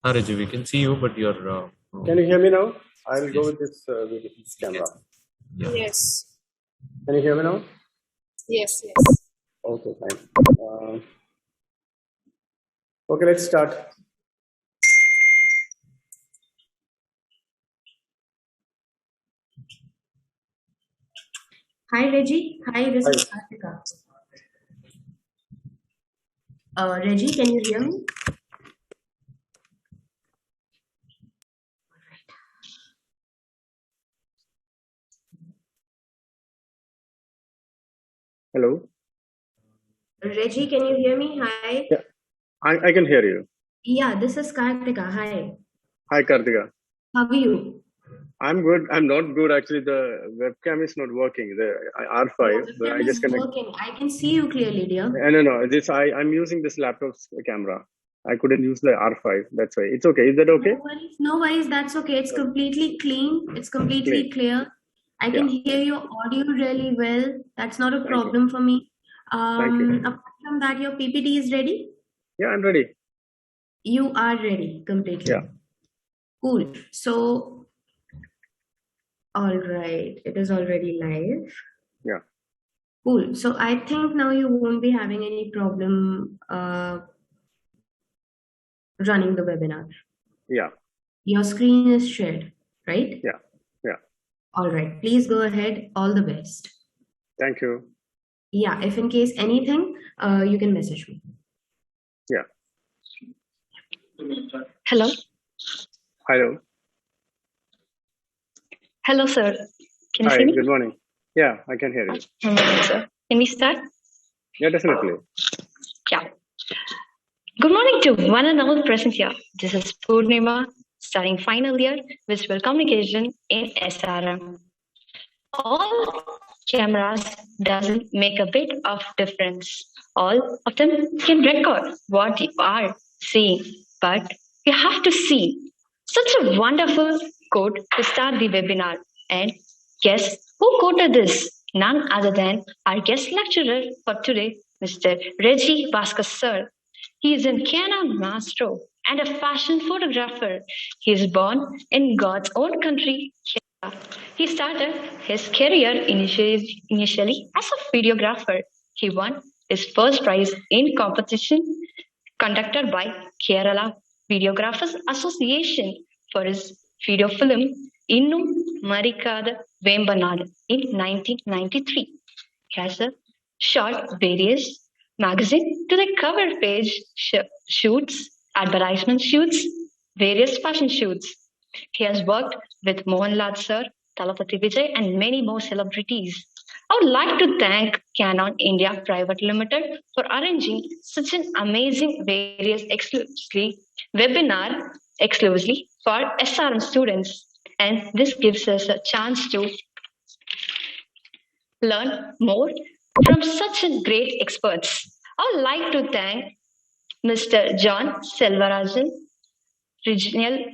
Raju, we can see you, but you're. Can you hear me now? I'll Yes. go with this camera. Yeah. Yes. Can you hear me now? Yes. Okay, fine. Okay, let's start. Hi, Reggie. Hi, this is Kartika. Reggie, can you hear me? Hello. Reggie, can you hear me? Hi. Yeah, I can hear you. Yeah, this is Kartika. Hi. Hi, Kartika. How are you? I'm good. I'm not good actually. The webcam is not working. The R5. But I Webcam just is connect. working. I can see you clearly, dear. No. I'm using this laptop's camera. I couldn't use the R5. That's why. It's okay. Is that okay? No worries. That's okay. It's completely clean. It's completely clear. I can hear your audio really well. That's not a problem for me. Thank you. Apart from that, your PPT is ready? Yeah, I'm ready. You are ready completely. Yeah. Cool. So, all right. It is already live. Yeah. Cool. So I think now you won't be having any problem running the webinar. Yeah. Your screen is shared, right? Yeah. Yeah. All right. Please go ahead. All the best. Thank you. Yeah. If in case anything, you can message me. Yeah. Hello. Hello. Hello, sir. Can you Hi. see me? Good morning. Yeah, I can hear you. Good morning, sir. Can we start? Yeah, definitely. Yeah. Good morning to one and all present here. This is Purnima, studying final year Visual Communication in SRM. All cameras doesn't make a bit of difference. All of them can record what you are seeing, but you have to see. Such a wonderful quote to start the webinar. And guess who quoted this? None other than our guest lecturer for today, Mr. Reggie Bhaskar sir. He is a Canon maestro and a fashion photographer. He is born in God's own country, Kerala. He started his career initially as a videographer. He won his first prize in competition conducted by Kerala Videographers Association for his video film Innum Marikada Vembanad in 1993. He has shot various magazine to the cover page shoots, advertisement shoots, various fashion shoots. He has worked with Mohanlal sir, Talapati Vijay, and many more celebrities. I would like to thank Canon India Private Limited for arranging such an amazing various webinar exclusively for SRM students. And this gives us a chance to learn more from such a great experts. I would like to thank Mr. John Selvarajan, Regional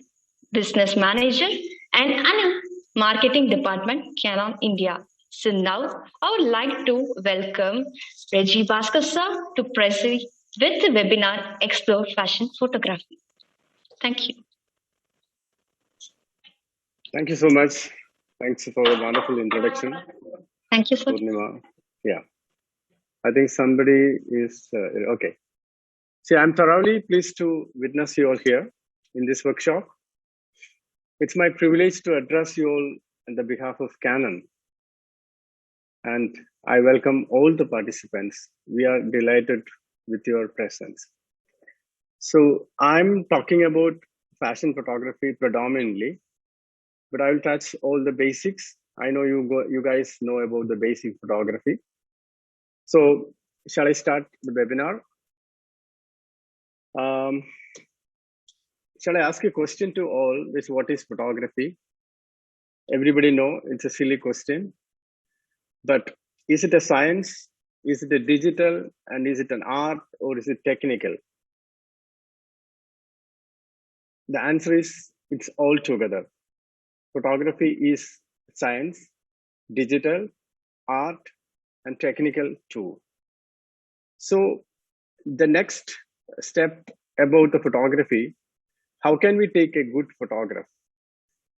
Business Manager, and Anna, Marketing Department, Canon India. So now I would like to welcome Reggie Bhaskar sir to proceed with the webinar Explore Fashion Photography. Thank you. Thank you so much. Thanks for a wonderful introduction. Thank you, sir. Purnima. Yeah. I think somebody is okay. See, I'm thoroughly pleased to witness you all here in this workshop. It's my privilege to address you all on the behalf of Canon. And I welcome all the participants. We are delighted with your presence. So I'm talking about fashion photography predominantly, but I will touch all the basics. I know you guys know about the basic photography. So shall I start the webinar? Shall I ask a question to all? This what is photography? Everybody know it's a silly question, but is it a science? Is it a digital? And is it an art or is it technical? The answer is it's all together. Photography is science, digital, art, and technical too. So the next step about the photography, How can we take a good photograph?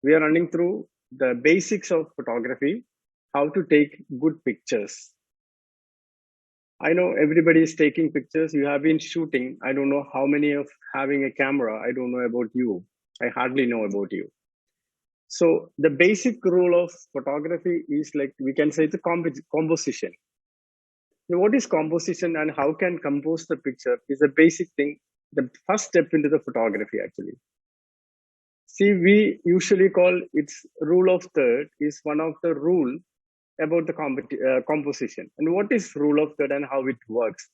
We are running through the basics of photography, how to take good pictures. I know everybody is taking pictures. You have been shooting. I don't know how many of having a camera. I don't know about you. I hardly know about you. So the basic rule of photography is like, we can say the composition. Now, what is composition and how can compose the picture is a basic thing. The first step into the photography actually. See, we usually call its rule of third is one of the rule about the composition. And what is rule of third and how it works?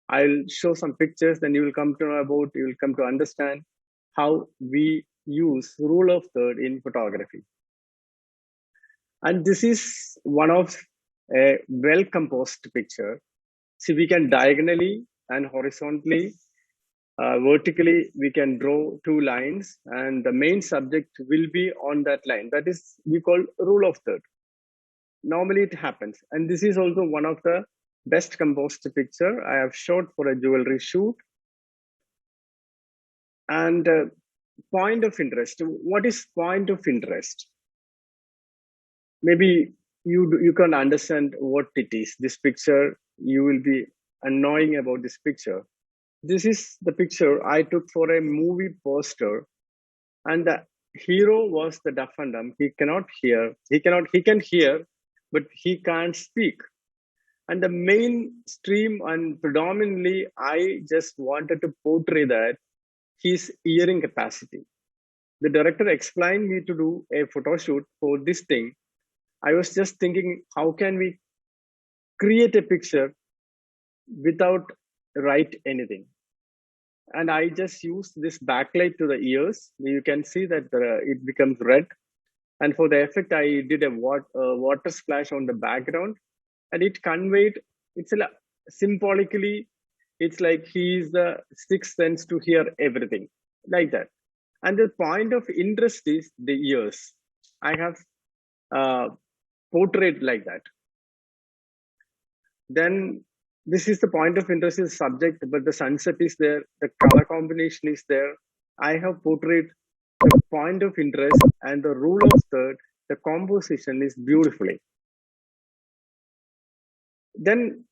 I'll show some pictures, then you will come to know about, you will come to understand how we use rule of third in photography. And this is one of a well-composed picture. See, we can diagonally and horizontally, vertically, we can draw two lines and the main subject will be on that line. That is, we call rule of third. Normally it happens. And this is also one of the best composed picture I have shot for a jewelry shoot. And point of interest. What is point of interest? Maybe you can understand what it is. This picture, you will be annoying about this picture. This is the picture I took for a movie poster, and the hero was the deaf and dumb. He cannot hear. He can hear, but he can't speak. And the mainstream and predominantly, I just wanted to portray that his hearing capacity. The director explained me to do a photo shoot for this thing. I was just thinking, how can we create a picture without write anything? And I just used this backlight to the ears. You can see that it becomes red. And for the effect, I did a water splash on the background, and it conveyed, it's symbolically, it's like he's the sixth sense to hear everything, like that. And the point of interest is the ears. I have portrayed like that. Then this is the point of interest is subject, but the sunset is there, the color combination is there. I have portrayed the point of interest and the rule of third, the composition is beautifully. Then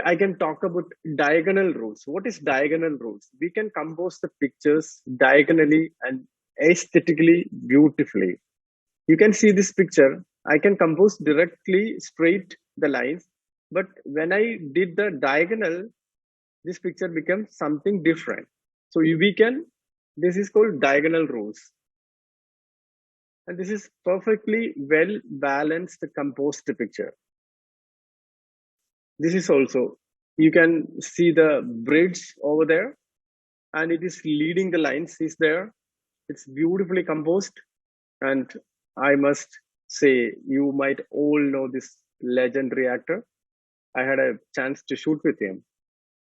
I can talk about diagonal rules. What is diagonal rules? We can compose the pictures diagonally and aesthetically beautifully. You can see this picture. I can compose directly straight the lines, but when I did the diagonal, this picture becomes something different. So this is called diagonal rules. And this is perfectly well balanced, composed picture. This is also, you can see the bridge over there, and it is leading the lines is there. It's beautifully composed. And I must say, you might all know this legendary actor. I had a chance to shoot with him.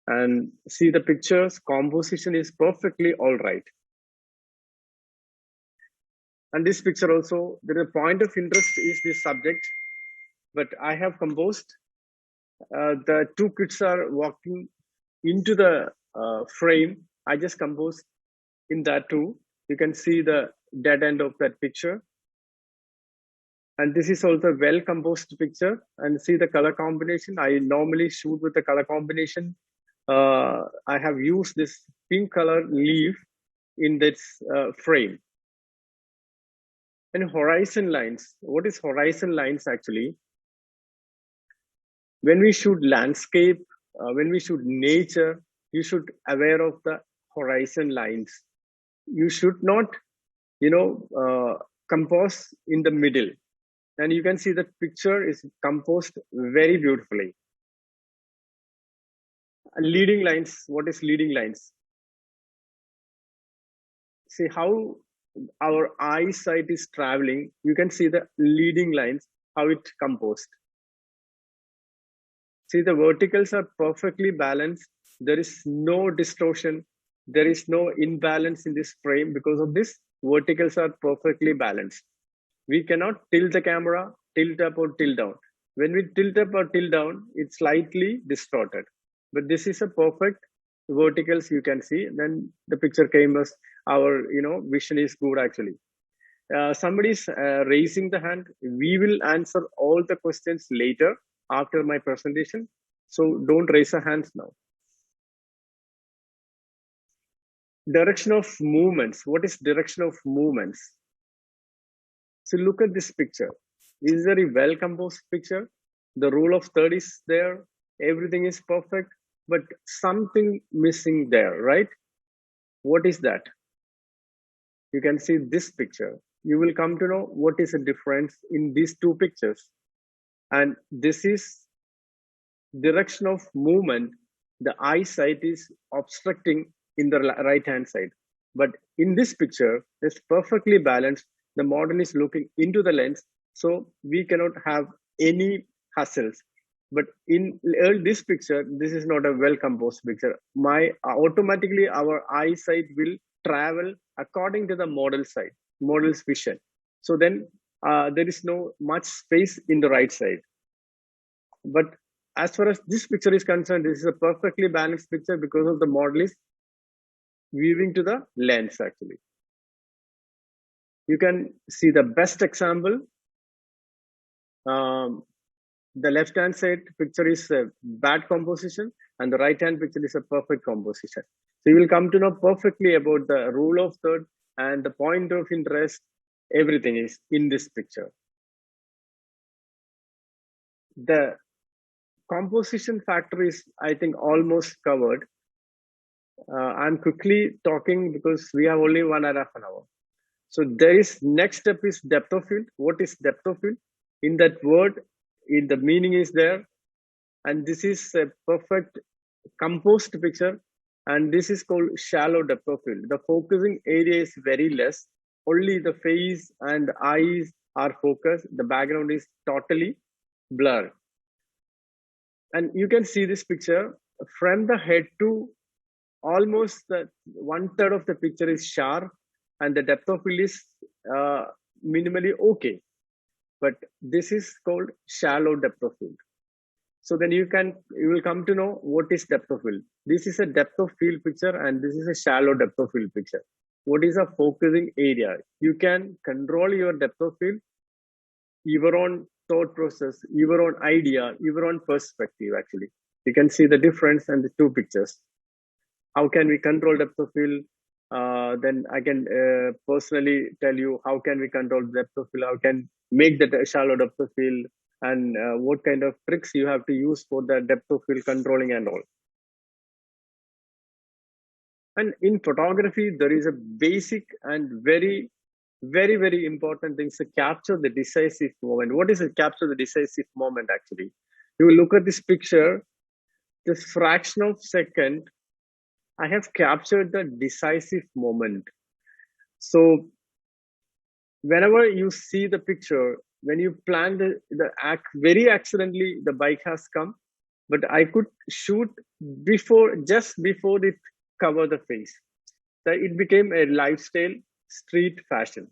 And see the pictures, composition is perfectly all right. And this picture also, the point of interest is this subject, but I have composed. The two kids are walking into the frame. I just composed in that too. You can see the dead end of that picture. And this is also a well composed picture, and see the color combination. I normally shoot with the color combination. I have used this pink color leaf in this frame. And horizon lines. What is horizon lines actually? When we shoot landscape, when we shoot nature, you should aware of the horizon lines. You should not, compose in the middle. And you can see the picture is composed very beautifully. Leading lines, what is leading lines? See how our eyesight is traveling. You can see the leading lines, how it composed. See, the verticals are perfectly balanced. There is no distortion. There is no imbalance in this frame. Because of this, verticals are perfectly balanced. We cannot tilt the camera, tilt up or tilt down. When we tilt up or tilt down, it's slightly distorted. But this is a perfect verticals you can see, then the picture came as our vision is good actually. Somebody's raising the hand. We will answer all the questions later after my presentation, so don't raise your hands now. Direction of movements. What is direction of movements? So look at this picture. This is a very well composed picture. The rule of third is there. Everything is perfect, but something missing there, right? What is that? You can see this picture. You will come to know what is the difference in these two pictures. And this is direction of movement. The eyesight is obstructing in the right hand side. But in this picture, it's perfectly balanced. The model is looking into the lens, so we cannot have any hassles. But in this picture, this is not a well composed picture. Automatically our eyesight will travel according to the model's vision. So then there is no much space in the right side. But as far as this picture is concerned, this is a perfectly balanced picture because of the model is viewing to the lens actually. You can see the best example. The left hand side picture is a bad composition and the right hand picture is a perfect composition. So you will come to know perfectly about the rule of third and the point of interest. Everything is in this picture. The composition factor is, I think, almost covered. I'm quickly talking because we have only 1.5 hours. So there is next step is depth of field. What is depth of field? In that word, the meaning is there. And this is a perfect composed picture. And this is called shallow depth of field. The focusing area is very less. Only the face and eyes are focused. The background is totally blurred. And you can see this picture from the head to almost 1/3 of the picture is sharp and the depth of field is minimally okay. But this is called shallow depth of field. So then you will come to know what is depth of field. This is a depth of field picture and this is a shallow depth of field picture. What is a focusing area? You can control your depth of field either on thought process, either on idea, either on perspective actually. You can see the difference in the two pictures. How can we control depth of field? Then I can personally tell you how can we control depth of field, how can make the shallow depth of field, and what kind of tricks you have to use for the depth of field controlling and all. And in photography, there is a basic and very, very, very important thing to capture the decisive moment. What is it? Capture the decisive moment actually. You will look at this picture, this fraction of second, I have captured the decisive moment. So whenever you see the picture, when you plan the act, very accidentally the bike has come, but I could shoot just before it covered the face. So it became a lifestyle street fashion.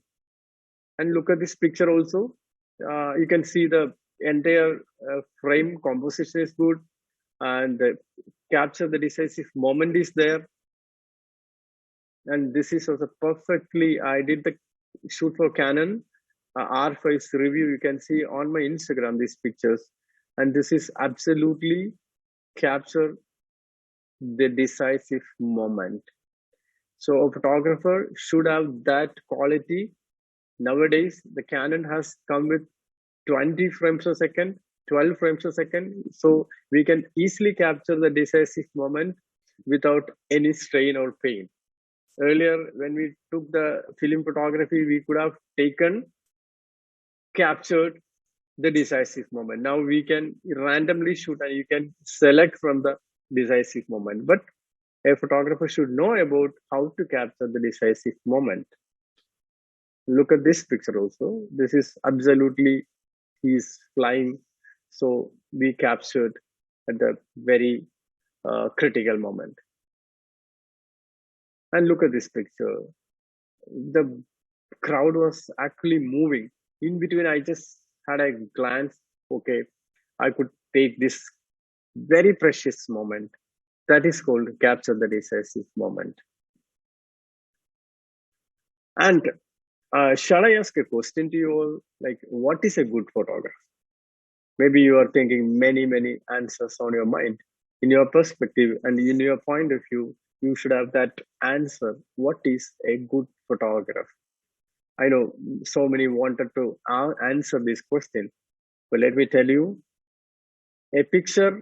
And look at this picture also. You can see the entire frame composition is good and capture the decisive moment is there. And this is also perfectly, I did the shoot for Canon R5 review. You can see on my Instagram these pictures, and this is absolutely capture the decisive moment. So a photographer should have that quality. Nowadays, the Canon has come with 20 frames a second, 12 frames a second. So we can easily capture the decisive moment without any strain or pain. Earlier, when we took the film photography, we could have captured the decisive moment. Now we can randomly shoot and you can select from the decisive moment. But a photographer should know about how to capture the decisive moment. Look at this picture also. This is absolutely, he's flying. So we captured at the very critical moment. And look at this picture. The crowd was actually moving. In between, I just had a glance. Okay, I could take this very precious moment. That is called capture the decisive moment. And shall I ask a question to you all? Like, what is a good photograph? Maybe you are thinking many answers on your mind. In your perspective and in your point of view, you should have that answer. What is a good photograph? I know so many wanted to answer this question, but let me tell you, a picture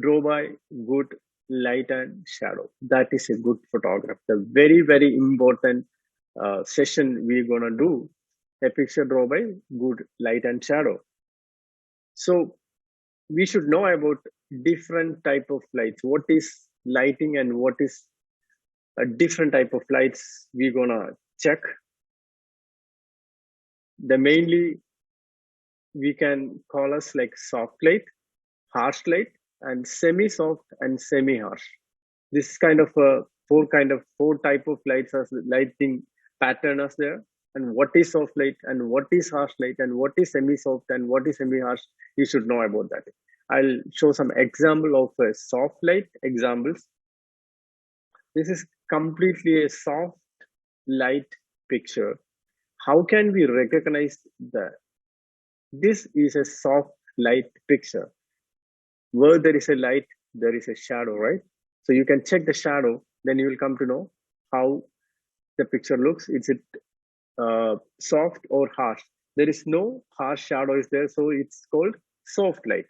drawn by good light and shadow. That is a good photograph. The very important session we're gonna do, a picture drawn by good light and shadow. So we should know about different type of lights. What is lighting and what is a different type of lights we're gonna check. The mainly we can call us like soft light, harsh light, and semi-soft and semi-harsh. This kind of four type of lights as lighting pattern is there. And what is soft light and what is harsh light and what is semi-soft and what is semi-harsh, you should know about that. I'll show some example of soft light examples. This is completely a soft light picture. How can we recognize that this is a soft light picture? Where there is a light, there is a shadow, right? So you can check the shadow, then you will come to know how the picture looks. Is it soft or harsh? There is no harsh shadow is there, so it's called soft light.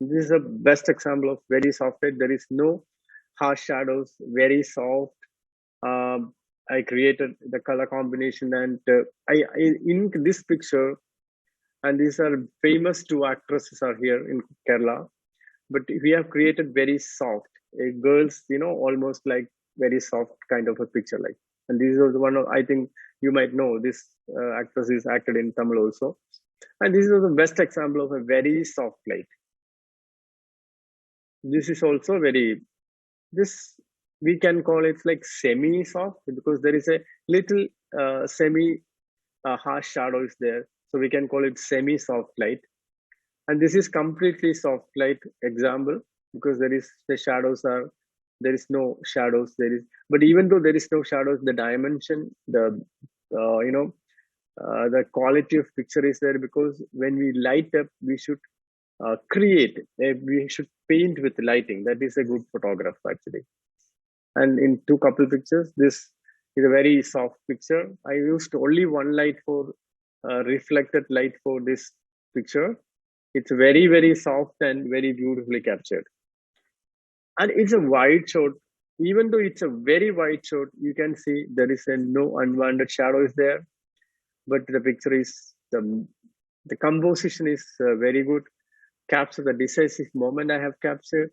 This is the best example of very soft light. There is no harsh shadows, very soft. I created the color combination and I in this picture, and these are famous two actresses are here in Kerala, but we have created very soft, girls, almost like very soft kind of a picture like. And this is one of, I think you might know this actress is acted in Tamil also. And this is the best example of a very soft light. This is also this we can call it like semi-soft because there is a little semi-harsh shadow is there. So we can call it semi-soft light. And this is completely soft light example because there is no shadows. But even though there is no shadows, the dimension, the quality of picture is there because when we light up, we should we should paint with lighting. That is a good photograph actually. And in two couple pictures, this is a very soft picture. I used only one light for reflected light for this picture. It's very soft and very beautifully captured. And it's a wide shot. Even though it's a very wide shot, you can see there is no unwanted shadows there. But the picture is, the composition is very good. Capture the decisive moment I have captured.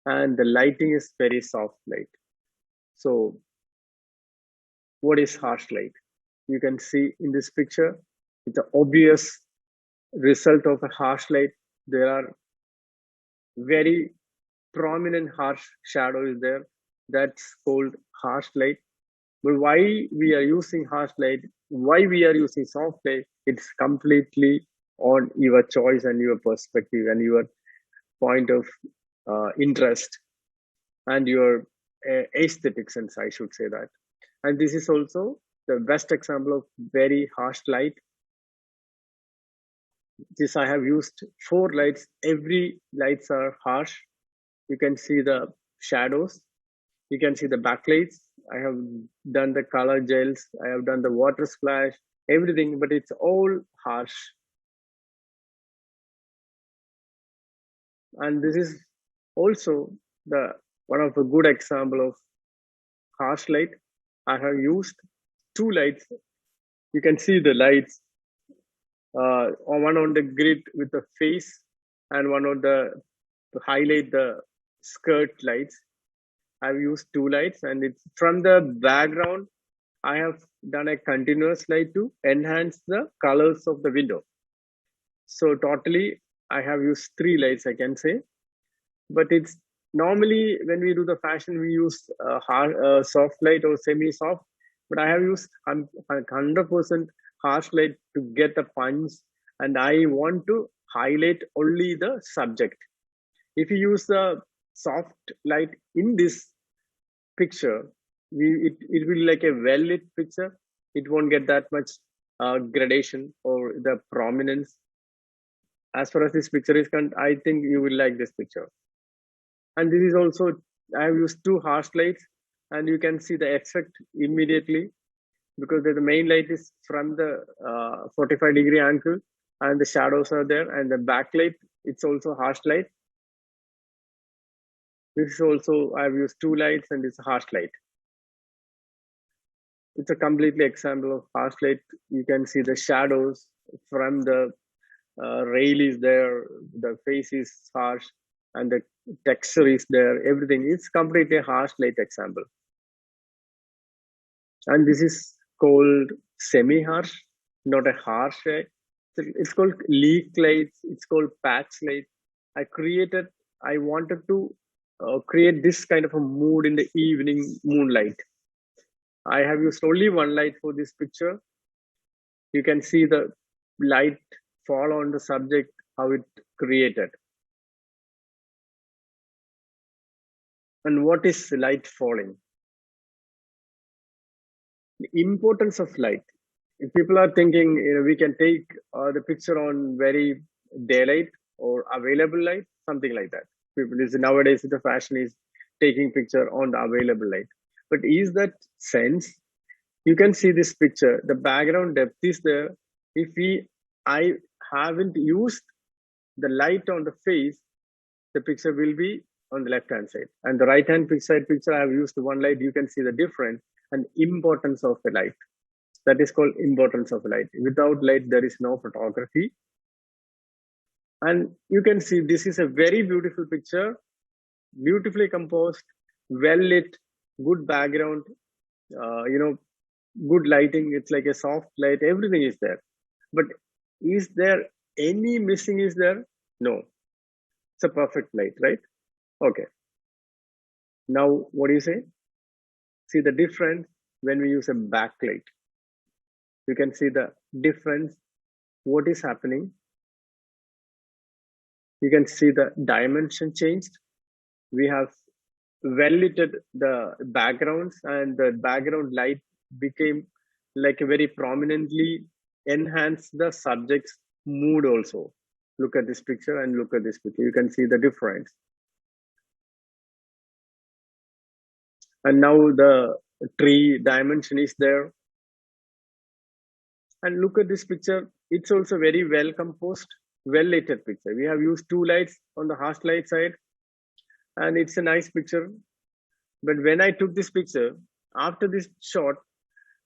And the lighting is very soft light. So what is harsh light? You can see in this picture, it's an obvious result of a harsh light. There are very prominent harsh shadows there. That's called harsh light. But why we are using harsh light, why we are using soft light, it's completely on your choice and your perspective and your point of interest and your aesthetic sense, I should say that. And this is also the best example of very harsh light. This I have used 4 lights. Every lights are harsh. You can see the shadows. You can see the backlights. I have done the color gels. I have done the water splash, everything, but it's all harsh. And this is also one of the good example of harsh light. I have used 2 lights. You can see the lights. One on the grid with the face and one on to highlight the skirt lights. I've used 2 lights and it's from the background. I have done a continuous light to enhance the colors of the window. So totally I have used 3 lights, I can say, but it's normally when we do the fashion, we use soft light or semi-soft, but I have used 100% harsh light to get the punch, and I want to highlight only the subject. If you use the soft light in this picture, it will be like a well lit picture. It won't get that much gradation or the prominence. As far as this picture is concerned, I think you will like this picture. And this is also, I have used 2 harsh lights, and you can see the effect immediately, because the main light is from the 45-degree angle, and the shadows are there, and the backlight, it's also harsh light. This is also, I've used 2 lights, and it's a harsh light. It's a completely example of harsh light. You can see the shadows from the rail is there, the face is harsh, and the texture is there. Everything is completely harsh light example. And this is called semi-harsh, not a harsh light. It's called leak lights. It's called patch light. I wanted to create this kind of a mood in the evening moonlight. I have used only 1 light for this picture. You can see the light fall on the subject, how it created. And what is light falling? The importance of light. If people are thinking, we can take the picture on very daylight or available light, something like that. People nowadays the fashion is taking picture on the available light. But is that sense? You can see this picture. The background depth is there. If I haven't used the light on the face, the picture will be on the left hand side. And the right hand side picture, I have used 1 light. You can see the difference and importance of the light. That is called importance of light. Without light, there is no photography. And you can see this is a very beautiful picture, beautifully composed, well lit, good background, good lighting. It's like a soft light, everything is there. But is there any missing is there? No, it's a perfect light, right? Okay. Now, what do you say? See the difference when we use a backlight. You can see the difference, what is happening. You can see the dimension changed. We have well lit the backgrounds, and the background light became like a very prominently enhance the subject's mood also. Look at this picture and look at this picture. You can see the difference. And now the tree dimension is there. And look at this picture. It's also very well composed, well lit picture. We have used 2 lights on the harsh light side, and it's a nice picture. But when I took this picture, after this shot,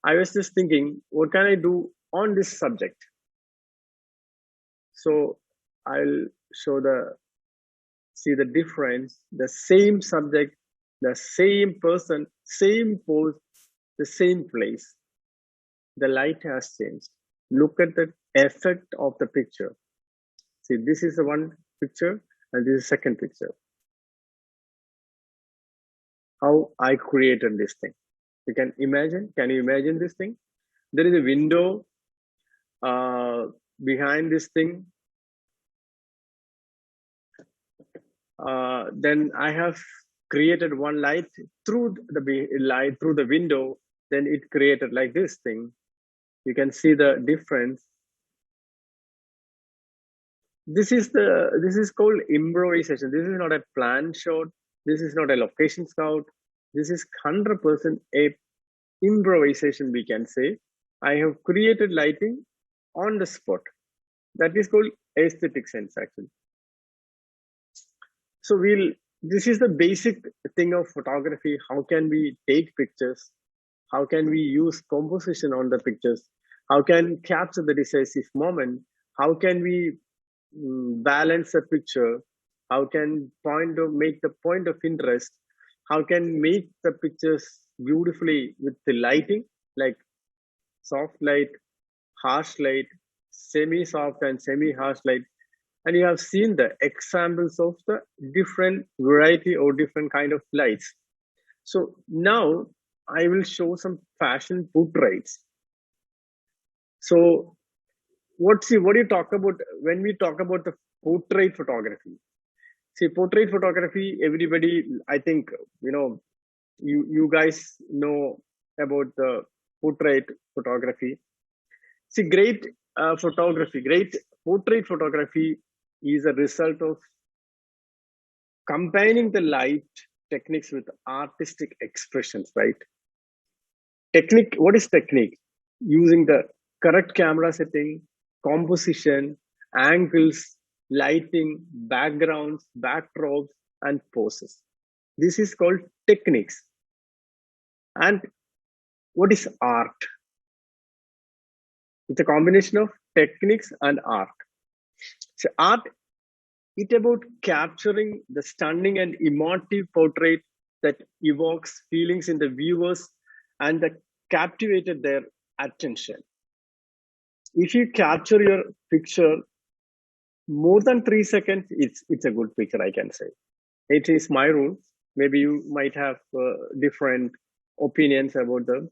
I was just thinking, what can I do on this subject? So I'll see the difference, the same subject, the same person, same pose, the same place. The light has changed. Look at the effect of the picture. See, this is the 1 picture, and this is the 2nd picture. How I created this thing. You can imagine, can you imagine this thing? There is a window behind this thing. Then I have created 1 light through the window. Then it created like this thing. You can see the difference. This is called improvisation. This is not a planned shot. This is not a location scout. This is 100% a improvisation, we can say. I have created lighting on the spot. That is called aesthetic sense, actually. So this is the basic thing of photography. How can we take pictures? How can we use composition on the pictures? How can capture the decisive moment? How can we balance a picture? How can make the point of interest? How can make the pictures beautifully with the lighting, like soft light, harsh light, semi-soft and semi-harsh light. And you have seen the examples of the different variety or different kind of lights. So now I will show some fashion portraits. So what do you talk about when we talk about the portrait photography? See, portrait photography, everybody, I think, you guys know about the portrait photography. See, great great portrait photography is a result of combining the light techniques with artistic expressions, right? Technique, what is technique? Using the correct camera setting, composition, angles, lighting, backgrounds, backdrops, and poses. This is called techniques. And what is art? It's a combination of techniques and art. So art, it's about capturing the stunning and emotive portrait that evokes feelings in the viewers and that captivated their attention. If you capture your picture more than 3 seconds, it's a good picture, I can say. It is my rule. Maybe you might have different opinions about them.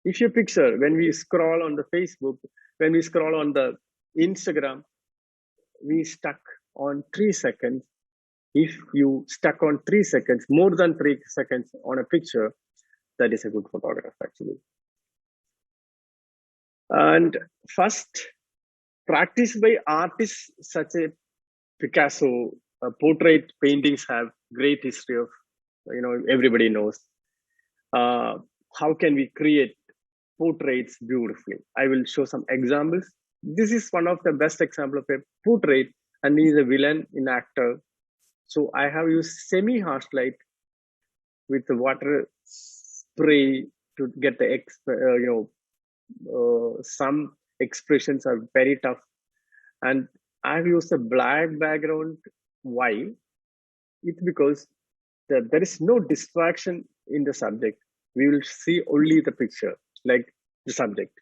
If your picture, when we scroll on the Facebook, when we scroll on the Instagram, we stuck on 3 seconds. If you stuck on 3 seconds, more than 3 seconds on a picture, that is a good photograph actually. And first, practice by artists such as Picasso, portrait paintings have great history of, everybody knows. How can we create portraits beautifully? I will show some examples. This is one of the best example of a portrait, and he is a villain in actor. So I have used semi-harsh light with the water spray to get the some expressions are very tough, and I've used a black background. Why? It's because there is no distraction in the subject. We will see only the picture, like the subject.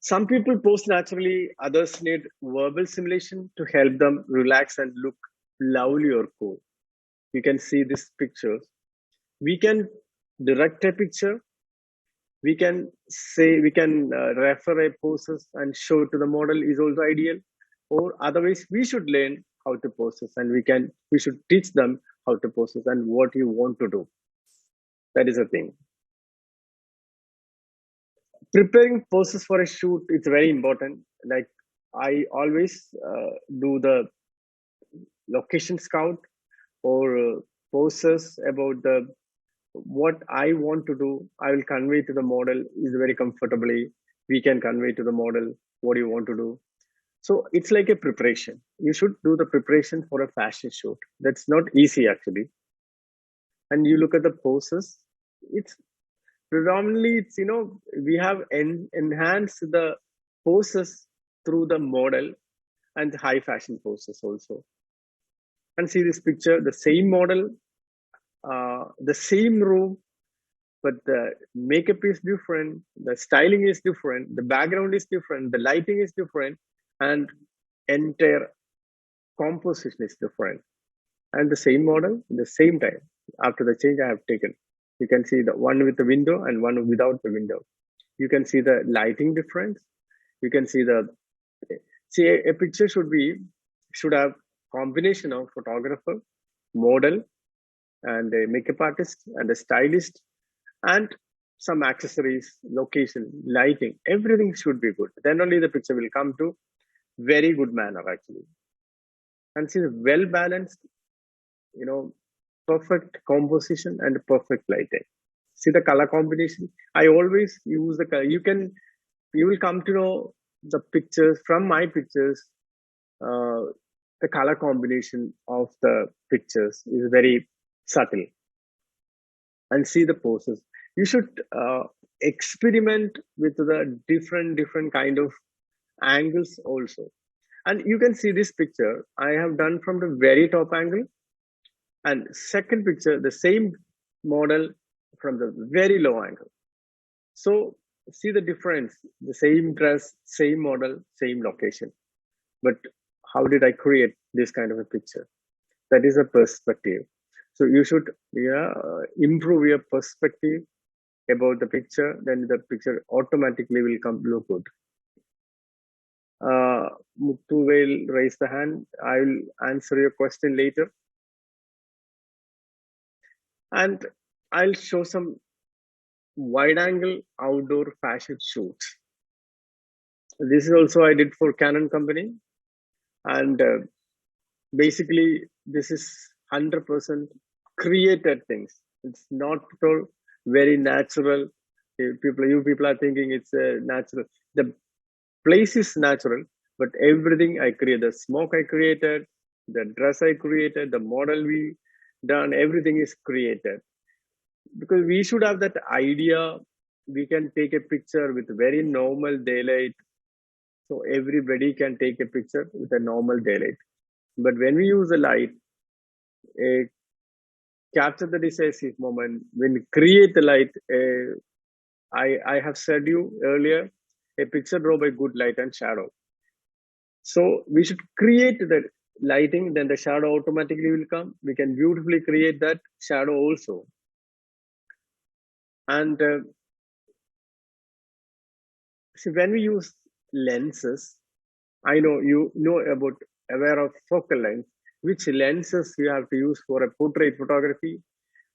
Some people pose naturally, others need verbal simulation to help them relax and look lovely or cool. You can see this picture. We can direct a picture. We can say, we can refer a poses and show to the model is also ideal. Or otherwise, we should learn how to poses, and we should teach them how to poses and what you want to do. That is a thing. Preparing poses for a shoot, it's very important. Like I always do the location scout or poses about the what I want to do. I will convey to the model is very comfortably. We can convey to the model what you want to do. So it's like a preparation. You should do the preparation for a fashion shoot. That's not easy actually. And you look at the poses, it's predominantly, it's, we have enhanced the poses through the model and the high fashion poses also. And see this picture, the same model, the same room, but the makeup is different, the styling is different, the background is different, the lighting is different, and entire composition is different. And the same model, the same time, after the change I have taken. You can see the one with the window and one without the window. You can see the lighting difference. You can see a picture should have combination of photographer, model, and a makeup artist and a stylist, and some accessories, location, lighting, everything should be good. Then only the picture will come to very good manner actually. And see the well balanced, perfect composition and perfect lighting. See the color combination. I always use the color. You will come to know the pictures from my pictures. The color combination of the pictures is very subtle. And see the poses. You should experiment with the different kind of angles also. And you can see this picture I have done from the very top angle, and second picture, the same model from the very low angle. So see the difference, the same dress, same model, same location. But how did I create this kind of a picture? That is a perspective. So you should improve your perspective about the picture, then the picture automatically will come look good. Muthu will raise the hand. I will answer your question later. And I'll show some wide angle outdoor fashion shoots. This is also I did for Canon company. And basically, this is 100% created things. It's not at all very natural. You people are thinking it's natural. The place is natural, but everything I created, the smoke I created, the dress I created, the model we done, everything is created. Because we should have that idea, we can take a picture with very normal daylight. So everybody can take a picture with a normal daylight. But when we use the light, capture the decisive moment, when we create the light, I have said you earlier, a picture draw by good light and shadow. So we should create the lighting, then the shadow automatically will come. We can beautifully create that shadow also. And see, when we use lenses, I know you know about aware of focal length, which lenses you have to use for a portrait photography,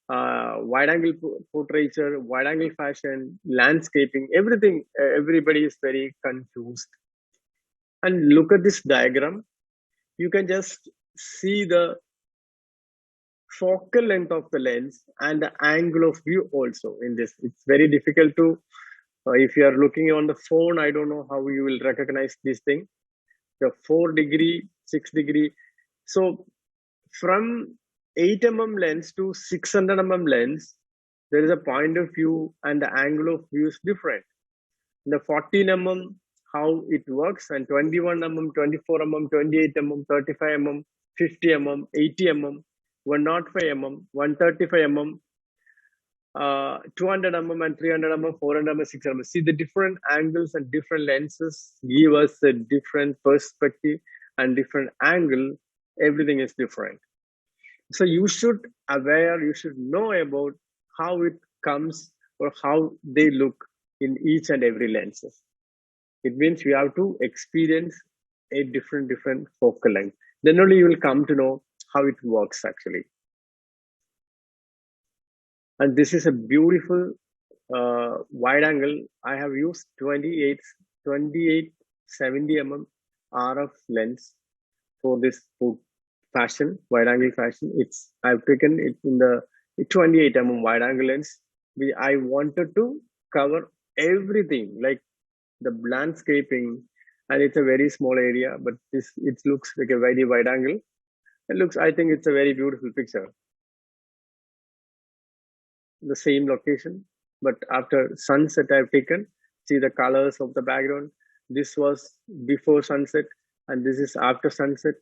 wide angle portraiture, wide angle fashion, landscaping, everything. Everybody is very confused. And look at this diagram. You can just see the focal length of the lens and the angle of view also in this. It's very difficult to, if you are looking on the phone, I don't know how you will recognize this thing. The 4 degree, 6 degree. So from 8 mm lens to 600 mm lens, there is a point of view and the angle of view is different. The 14 mm, how it works, and 21 mm, 24 mm, 28 mm, 35 mm, 50 mm, 80 mm, 105 mm, 135 mm, 200 mm and 300 mm, 400 mm, 600 mm. See, the different angles and different lenses give us a different perspective and different angle. Everything is different. So you should aware, you should know about how it comes or how they look in each and every lenses. It means you have to experience a different focal length. Then only you will come to know how it works actually. And this is a beautiful wide angle. I have used 2870 mm RF lens for this fashion, wide angle fashion. I've taken it in the 28 mm wide angle lens. I wanted to cover everything, like the landscaping, and it's a very small area, but it looks like a very wide angle. I think it's a very beautiful picture. The same location, but after sunset I've taken. See the colors of the background. This was before sunset and this is after sunset.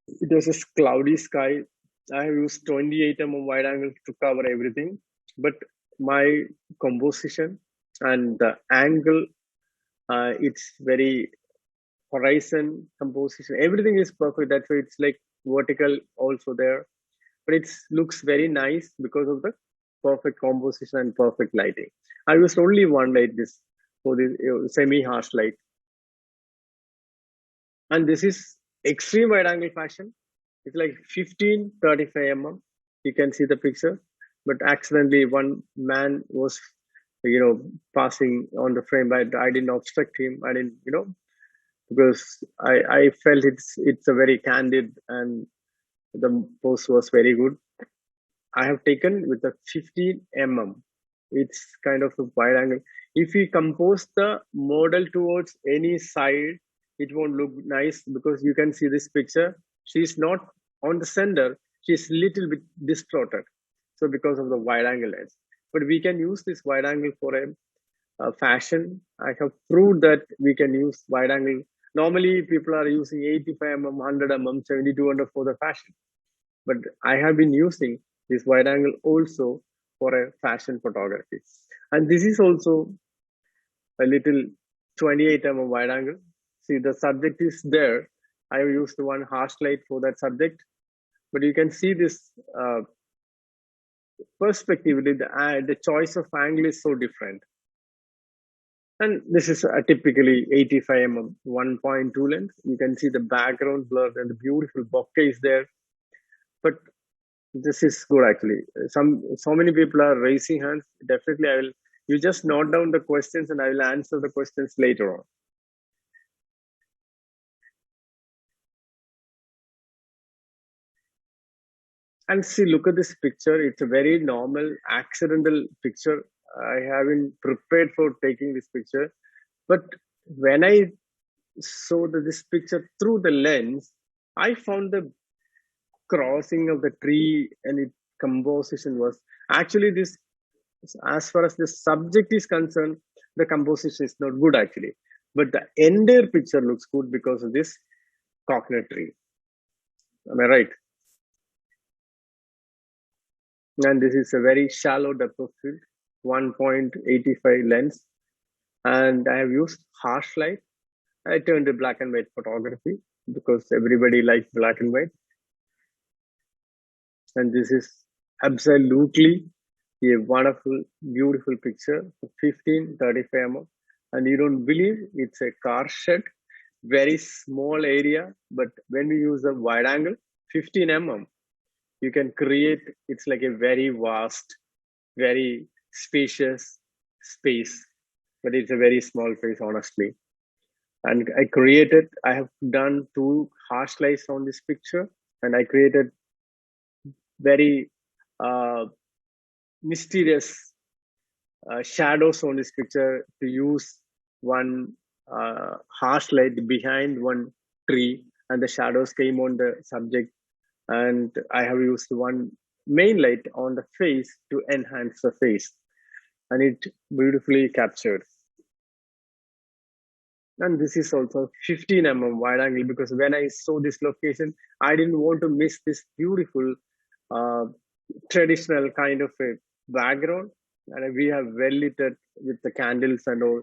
It was a cloudy sky. I have used 28 mm wide angle to cover everything, but my composition and the angle, it's very horizon composition. Everything is perfect. That's why it's like vertical also there, but it looks very nice because of the perfect composition and perfect lighting. I used only one light this for the semi-harsh light. And this is extreme wide angle fashion. It's like 1535 mm. You can see the picture, but accidentally one man was, passing on the frame, but I didn't obstruct him. I didn't, because I felt it's a very candid and the pose was very good. I have taken with a 15 mm. It's kind of a wide angle. If we compose the model towards any side, it won't look nice because you can see this picture. She's not on the center. She's little bit distorted. So because of the wide angle lens. But we can use this wide angle for a fashion. I have proved that we can use wide angle. Normally, people are using 85 mm, 100 mm, 7200 for the fashion. But I have been using this wide angle also for a fashion photography. And this is also a little 28 mm wide angle. See, the subject is there. I have used one harsh light for that subject. But you can see this perspective, the choice of angle is so different. And this is a typically 85 mm 1.2 lens. You can see the background blur and the beautiful bokeh is there. But this is good actually. So many people are raising hands. Definitely, I will. You just note down the questions and I will answer the questions later on. And see, look at this picture. It's a very normal, accidental picture. I haven't prepared for taking this picture. But when I saw this picture through the lens, I found the crossing of the tree and its composition was actually this. As far as the subject is concerned, the composition is not good actually. But the entire picture looks good because of this coconut tree. Am I right? And this is a very shallow depth of field, 1.85 lens. And I have used harsh light. I turned to black and white photography because everybody likes black and white. And this is absolutely a wonderful, beautiful picture, 1535 mm. And you don't believe it's a car shed, very small area. But when we use a wide angle, 15 mm, you can create, it's like a very vast, very spacious space. But it's a very small space, honestly. And I have done 2 harsh lights on this picture. And I created very mysterious shadows on this picture to use one harsh light behind one tree, and the shadows came on the subject. And I have used one main light on the face to enhance the face, and it beautifully captured. And this is also 15 mm wide angle because when I saw this location, I didn't want to miss this beautiful traditional kind of a background. And we have well lit it with the candles and all.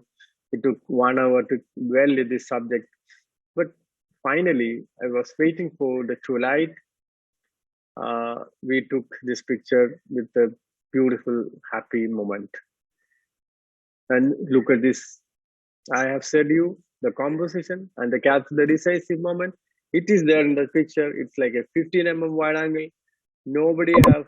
It took 1 hour to well lit this subject. But finally, I was waiting for the twilight. We took this picture with a beautiful, happy moment. And look at this. I have said you the composition and the decisive moment. It is there in the picture. It's like a 15 mm wide angle. Nobody have,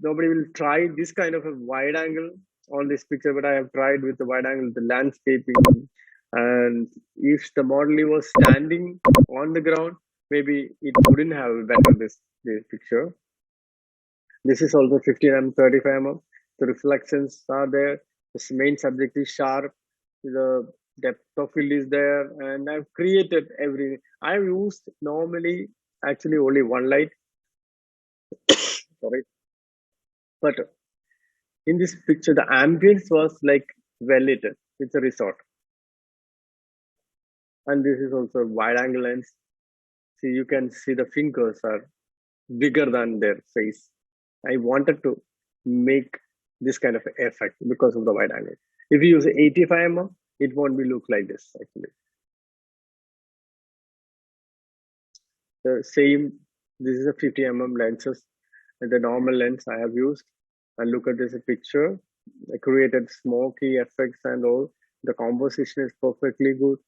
nobody will try this kind of a wide angle on this picture, but I have tried with the wide angle, the landscaping. And if the model was standing on the ground, maybe it wouldn't have better this picture. This is also 15 mm, 35 mm. The reflections are there. The main subject is sharp. The depth of field is there, and I've created everything. I've used normally actually only one light. Sorry, but in this picture, the ambience was like well lit. It's a resort, and this is also wide angle lens. See, you can see the fingers are bigger than their face. I wanted to make this kind of effect because of the wide angle. If you use 85 mm, it won't be look like this actually. The same, this is a 50 mm lenses, and the normal lens I have used. And look at this picture. I created smoky effects and all. The composition is perfectly good.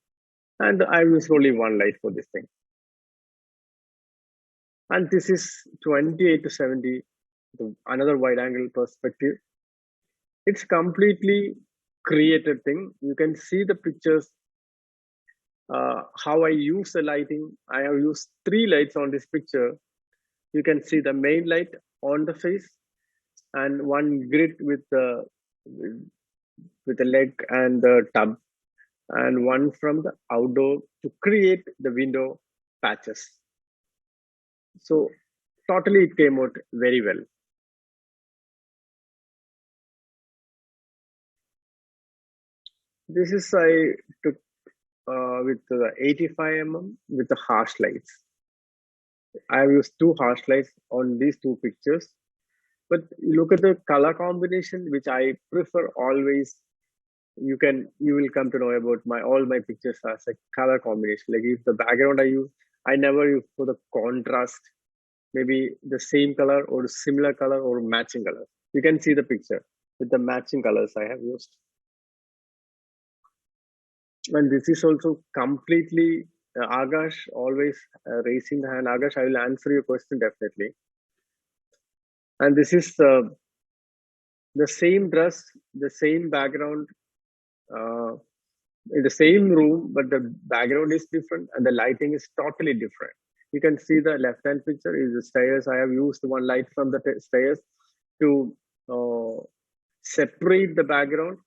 And I used only one light for this thing. And this is 28 to 70, another wide angle perspective. It's completely created thing. You can see the pictures, how I use the lighting. I have used 3 lights on this picture. You can see the main light on the face and one grid with the leg and the tub, and one from the outdoor to create the window patches. So totally it came out very well. This is I took with the 85 mm with the harsh lights. I have used 2 harsh lights on these 2 pictures. But look at the color combination, which I prefer always. You will come to know about all my pictures as a color combination. Like if the background I use, I never use for the contrast, maybe the same color or similar color or matching color. You can see the picture with the matching colors I have used. And this is also completely Agash always raising the hand. Agash, I will answer your question definitely. And this is the same dress, the same background, in the same room, but the background is different and the lighting is totally different. You can see the left-hand picture is the stairs. I have used one light from the stairs to separate the background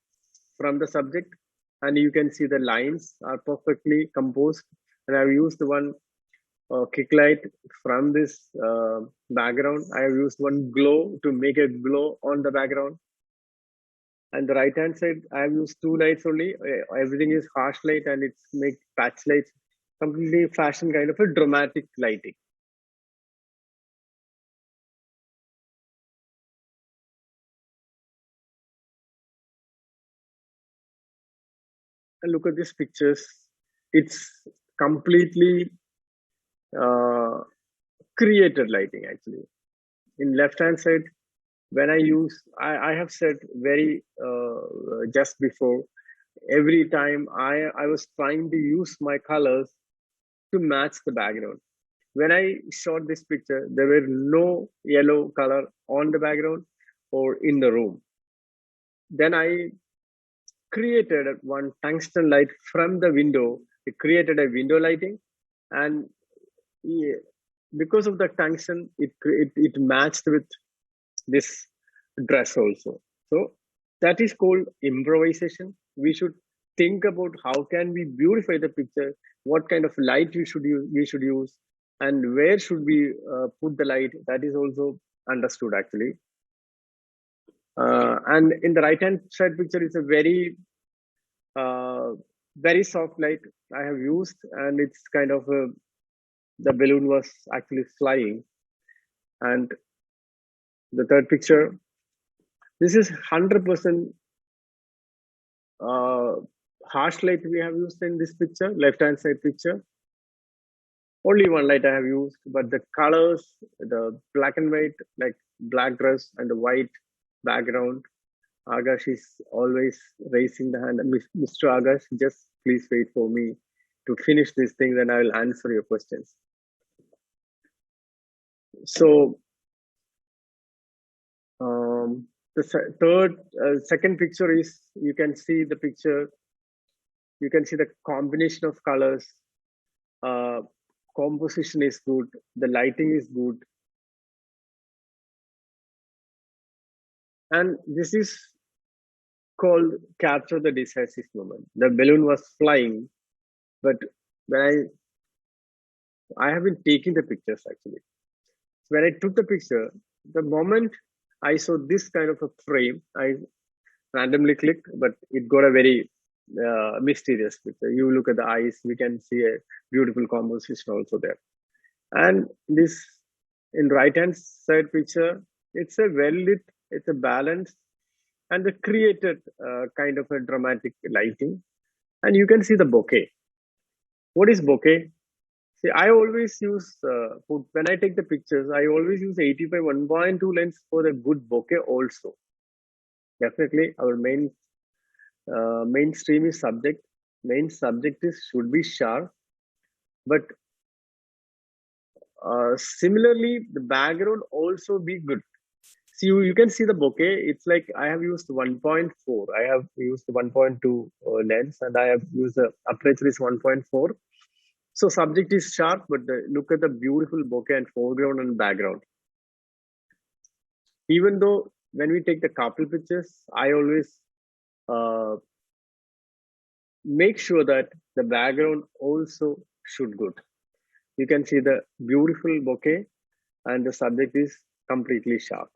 from the subject, and you can see the lines are perfectly composed. And I've used one kick light from this background. I have used one glow to make a glow on the background. And the right hand side, I have used two lights only. Everything is harsh light and it's make patch lights, completely fashion kind of a dramatic lighting. And look at these pictures. It's completely created lighting actually. In left hand side, when I have said very just before, every time I was trying to use my colors to match the background. When I shot this picture, there were no yellow color on the background or in the room. Then I created one tungsten light from the window. It created a window lighting, and because of the tungsten, it matched with this dress also. So that is called improvisation. We should think about how can we beautify the picture, what kind of light we should use, and where should we put the light. That is also understood actually. And in the right hand side picture, it's a very very soft light I have used, and it's kind of the balloon was actually flying. And the third picture, this is 100% harsh light we have used in this picture, left hand side picture. Only one light I have used, but the colors, the black and white, like black dress and the white background. Agash is always raising the hand. Mr. Agash, just please wait for me to finish this thing, then I will answer your questions. So the second picture is, you can see the picture, you can see the combination of colors, composition is good, the lighting is good. And this is called capture the decisive moment. The balloon was flying, but when I have been taking the pictures actually. When I took the picture, the moment I saw this kind of a frame, I randomly clicked, but it got a very mysterious picture. You look at the eyes, we can see a beautiful composition also there. And this in right hand side picture, it's a well lit, it's a balanced and the created kind of a dramatic lighting. And you can see the bokeh. What is bokeh? See, I always use, when I take the pictures, I always use 85 1.2 lens for the good bokeh also. Definitely our mainstream is subject. Main subject should be sharp, but similarly, the background also be good. See, you can see the bokeh. It's like I have used 1.4. I have used 1.2 lens, and I have used the aperture is 1.4. So subject is sharp, but look at the beautiful bokeh and foreground and background. Even though when we take the couple pictures, I always make sure that the background also should good. You can see the beautiful bokeh and the subject is completely sharp.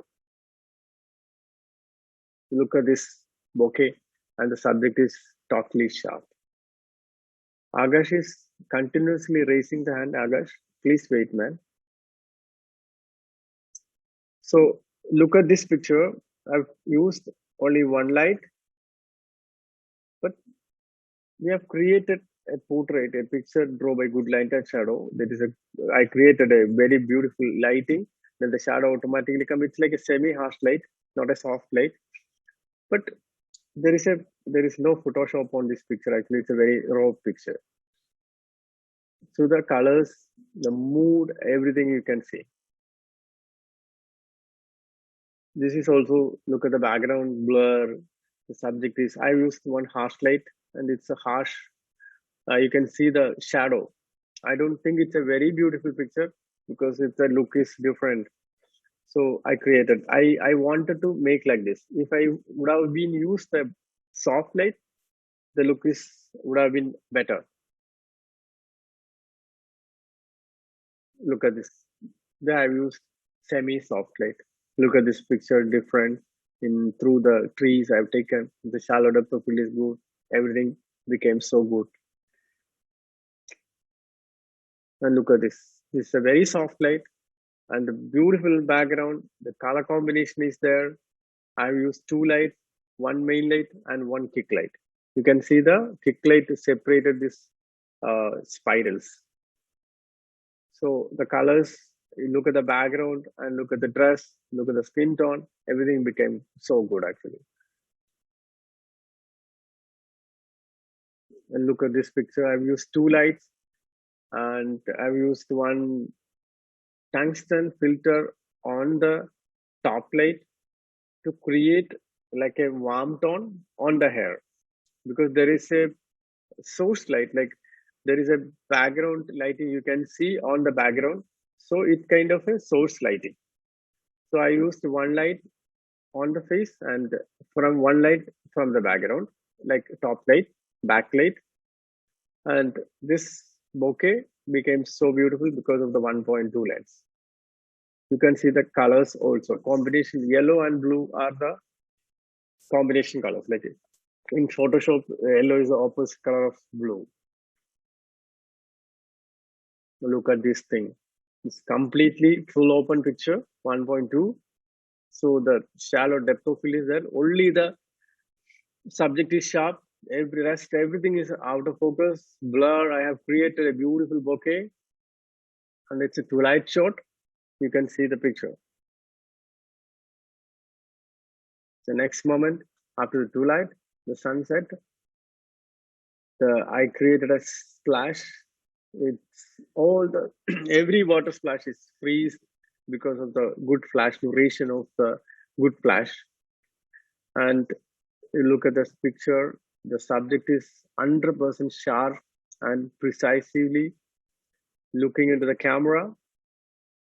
Look at this bokeh and the subject is totally sharp. Agash is continuously raising the hand. Agash, please wait, man. So look at this picture. I've used only one light, but we have created a portrait, a picture drawn by good light and shadow. That is I created a very beautiful lighting. Then the shadow automatically comes. It's like a semi-harsh light, not a soft light. But there is no Photoshop on this picture. Actually, it's a very raw picture. So the colors, the mood, everything you can see. This is also, look at the background blur. The subject is, I used one harsh light and it's a harsh. You can see the shadow. I don't think it's a very beautiful picture because the look is different. So I created, I wanted to make like this. If I would have been used the soft light, the look would have been better. Look at this. There I've used semi-soft light. Look at this picture, different through the trees I've taken. The shallow depth of field is good. Everything became so good. And look at this. This is a very soft light and the beautiful background. The color combination is there. I've used two lights, one main light and one kick light. You can see the kick light separated these spirals. So the colors, you look at the background and look at the dress, look at the skin tone, everything became so good actually. And look at this picture. I've used two lights and I've used one tungsten filter on the top light to create like a warm tone on the hair, because there is a source light, like there is a background lighting you can see on the background. So it's kind of a source lighting. So I used one light on the face and from one light from the background, like top light, back light. And this bokeh became so beautiful because of the 1.2 lens. You can see the colors also. Combination yellow and blue are the combination colors. Like in Photoshop, yellow is the opposite color of blue. Look at this thing. It's completely full open picture, 1.2. So the shallow depth of field is there. Only the subject is sharp. Everything is out of focus. Blur. I have created a beautiful bokeh, and it's a twilight shot. You can see the picture. The next moment after the twilight, the sunset. I created a splash. It's all the every water splash is freeze because of the good flash duration of the good flash. And you look at this picture, the subject is 100% sharp and precisely looking into the camera.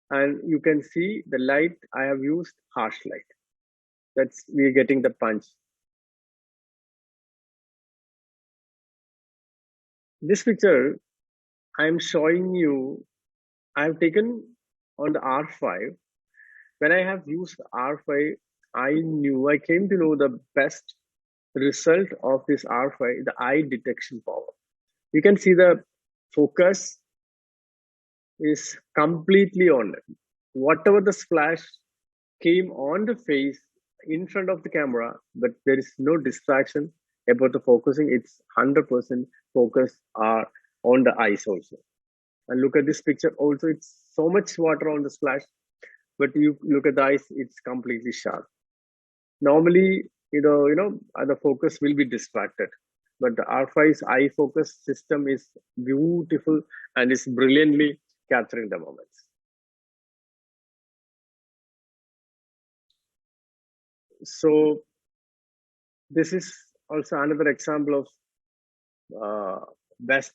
And you can see the light, I have used harsh light. We're getting the punch. This picture, I'm showing you, I've taken on the R5. When I have used R5, I came to know the best result of this R5, the eye detection power. You can see the focus is completely on it. Whatever the splash came on the face in front of the camera, but there is no distraction about the focusing. It's 100% focus are on the eyes also. And look at this picture also, it's so much water on the splash, but you look at the eyes, it's completely sharp. Normally, the focus will be distracted, but the R5's eye focus system is beautiful and is brilliantly capturing the moments. So this is also another example of best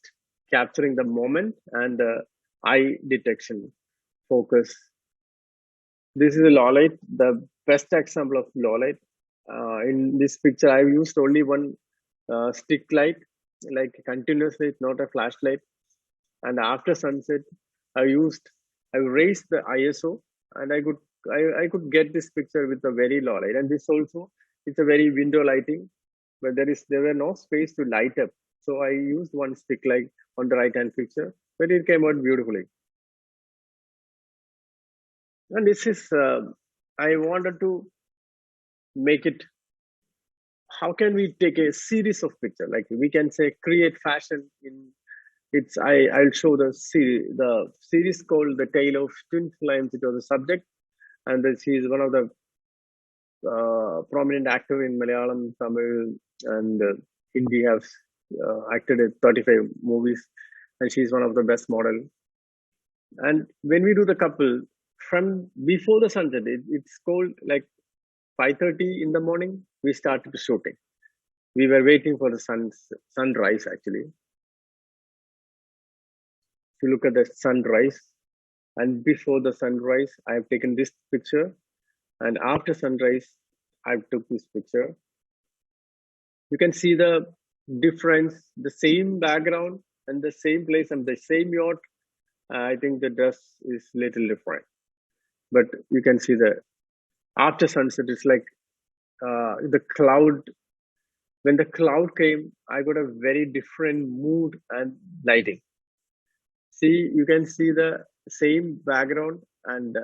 capturing the moment and eye detection focus. This is a low light, the best example of low light. In this picture, I've used only one stick light, like continuous light, not a flashlight. And after sunset, I raised the ISO, and I could get this picture with a very low light. And this also, it's a very window lighting, but there were no space to light up. So I used one stick light on the right hand picture, but it came out beautifully. And this is, I wanted to make it, how can we take a series of pictures? Like we can say create fashion I'll show the series called The Tale of Twin Flames. It was the subject, and she is one of the prominent actor in Malayalam, Tamil, and Hindi, has acted in 35 movies, and she's one of the best model. And when we do the couple, from before the sunset, it's called like 5:30 in the morning, we started shooting. We were waiting for the sunrise actually. If you look at the sunrise, and before the sunrise, I have taken this picture, and after sunrise, I took this picture. You can see the difference, the same background and the same place and the same yacht. I think the dress is little different, but you can see the after sunset, it's like the cloud. When the cloud came, I got a very different mood and lighting. See, you can see the same background and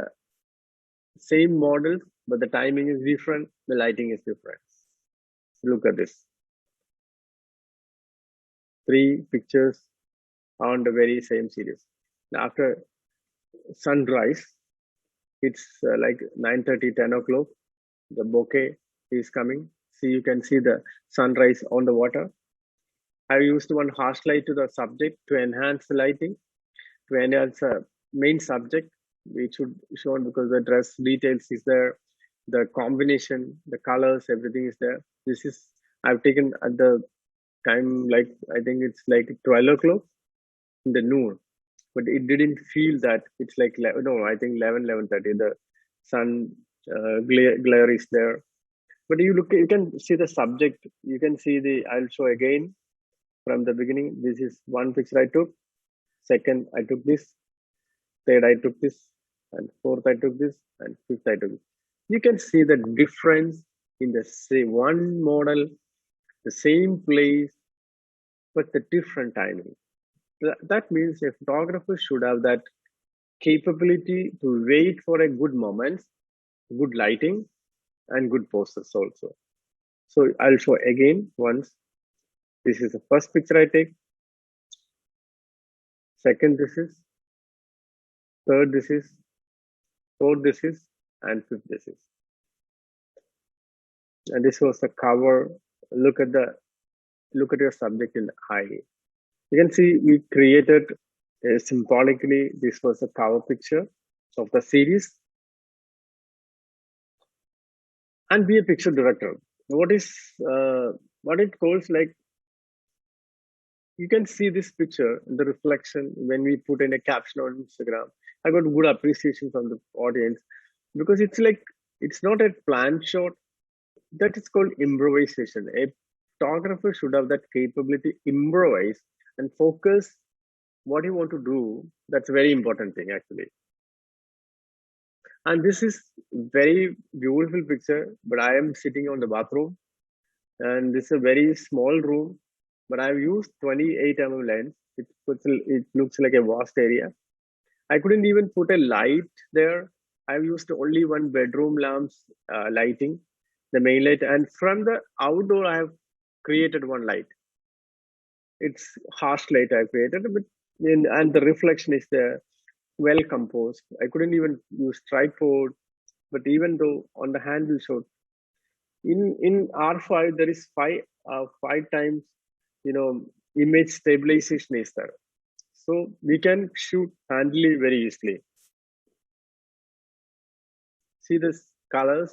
same models, but the timing is different, the lighting is different. Look at this. 3 pictures on the very same series. After sunrise, it's like 9:30, 10 o'clock. The bokeh is coming. See, you can see the sunrise on the water. I used one harsh light to the subject to enhance the lighting, to enhance the main subject. It should shown because the dress details is there, the combination, the colors, everything is there. This is I've taken at the time, like I think it's like 12 o'clock in the noon, but it didn't feel that it's like no, I think 11:30. The sun glare is there, but you can see the subject. You can see I'll show again from the beginning. This is one picture I took. Second, I took this. Third, I took this, and fourth, I took this, and fifth, I took this. You can see the difference in the same one model, the same place, but the different timing. That means a photographer should have that capability to wait for a good moment, good lighting, and good poses also. So I'll show again once. This is the first picture I take. Second, this is. Third, this is. Fourth, this is. And fifth, this is. And this was the cover. Look at your subject in high. You can see we created symbolically. This was the cover picture of the series. And be a picture director. What it calls like, you can see this picture, the reflection when we put in a caption on Instagram. I got good appreciation from the audience because it's like, it's not a planned shot. That is called improvisation. A photographer should have that capability, improvise and focus what you want to do. That's a very important thing actually. And this is very beautiful picture, but I am sitting on the bathroom and this is a very small room, but I've used 28 mm lens. It looks like a vast area. I couldn't even put a light there. I've used only one bedroom lamp's lighting, the main light, and from the outdoor I have created one light. It's harsh light I created, but and the reflection is there, well composed. I couldn't even use tripod, but even though on the handle shot, in R5 there is 5 times, image stabilization is there, so we can shoot handily very easily. See this colors,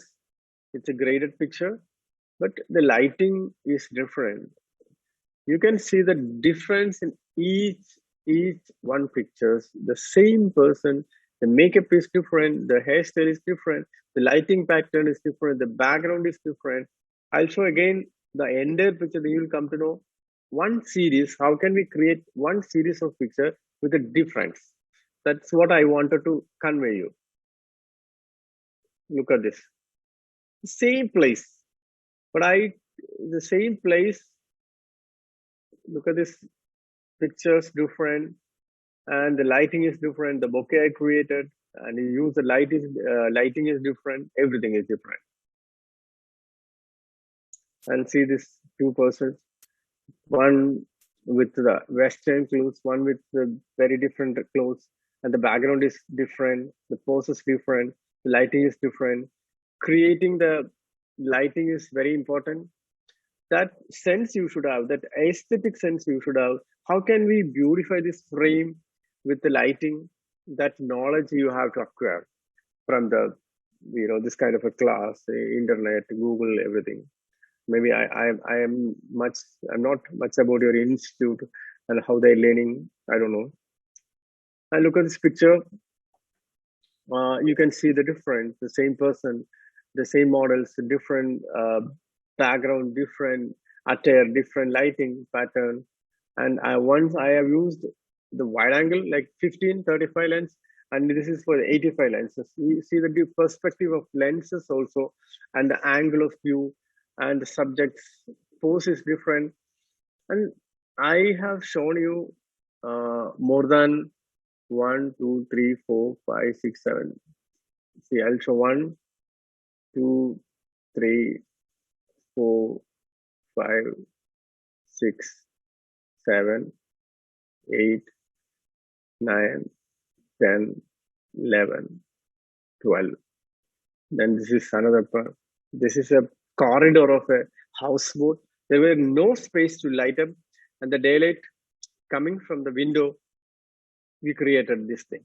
it's a graded picture, but the lighting is different. You can see the difference in each one pictures. The same person, the makeup is different, the hairstyle is different, the lighting pattern is different, the background is different. I'll show again the entire picture, then you'll come to know one series. How can we create one series of picture with a difference? That's what I wanted to convey you. Look at this. Same place, but the same place. Look at this, pictures different, and the lighting is different. The bokeh I created, and you use the lighting is different. Everything is different. And see this 2 persons, one with the Western clothes, one with the very different clothes, and the background is different. The pose is different. The lighting is different. Creating the lighting is very important. That sense you should have, that aesthetic sense you should have. How can we beautify this frame with the lighting? That knowledge you have to acquire from the, this kind of a class, internet, Google, everything. Maybe I'm not much about your institute and how they're learning. I don't know. And look at this picture. You can see the difference. The same person, the same models, different background, different attire, different lighting pattern. And once I have used the wide angle, like 15, 35 lens, and this is for the 85 lenses. You see the perspective of lenses also, and the angle of view, and the subject's pose is different. And I have shown you more than 1, 2, 3, 4, 5, 6, 7. See, I'll show 1, 2, 3, 4, 5, 6, 7, 8, 9, 10, 11, 12. Then this is another part. This is a corridor of a houseboat. There were no space to light up, and the daylight coming from the window, we created this thing.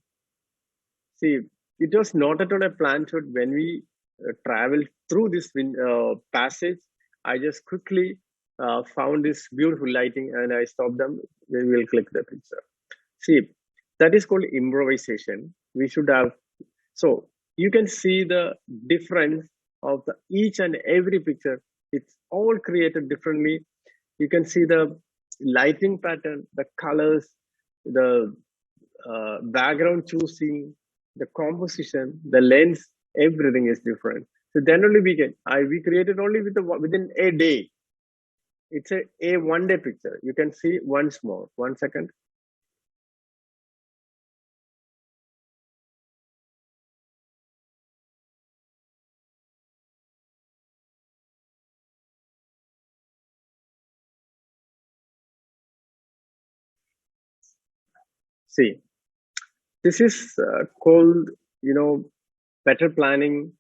See, it was not at all a plan shot. When we traveled through this passage, I just quickly found this beautiful lighting, and I stopped them. We will click the picture. See, that is called improvisation. We should have, so you can see the difference of each and every picture. It's all created differently. You can see the lighting pattern, the colors, the background choosing, the composition, the lens, everything is different. So then only we created only within a day. It's a 1 day picture. You can see once more. 1 second. See, this is called, better planning,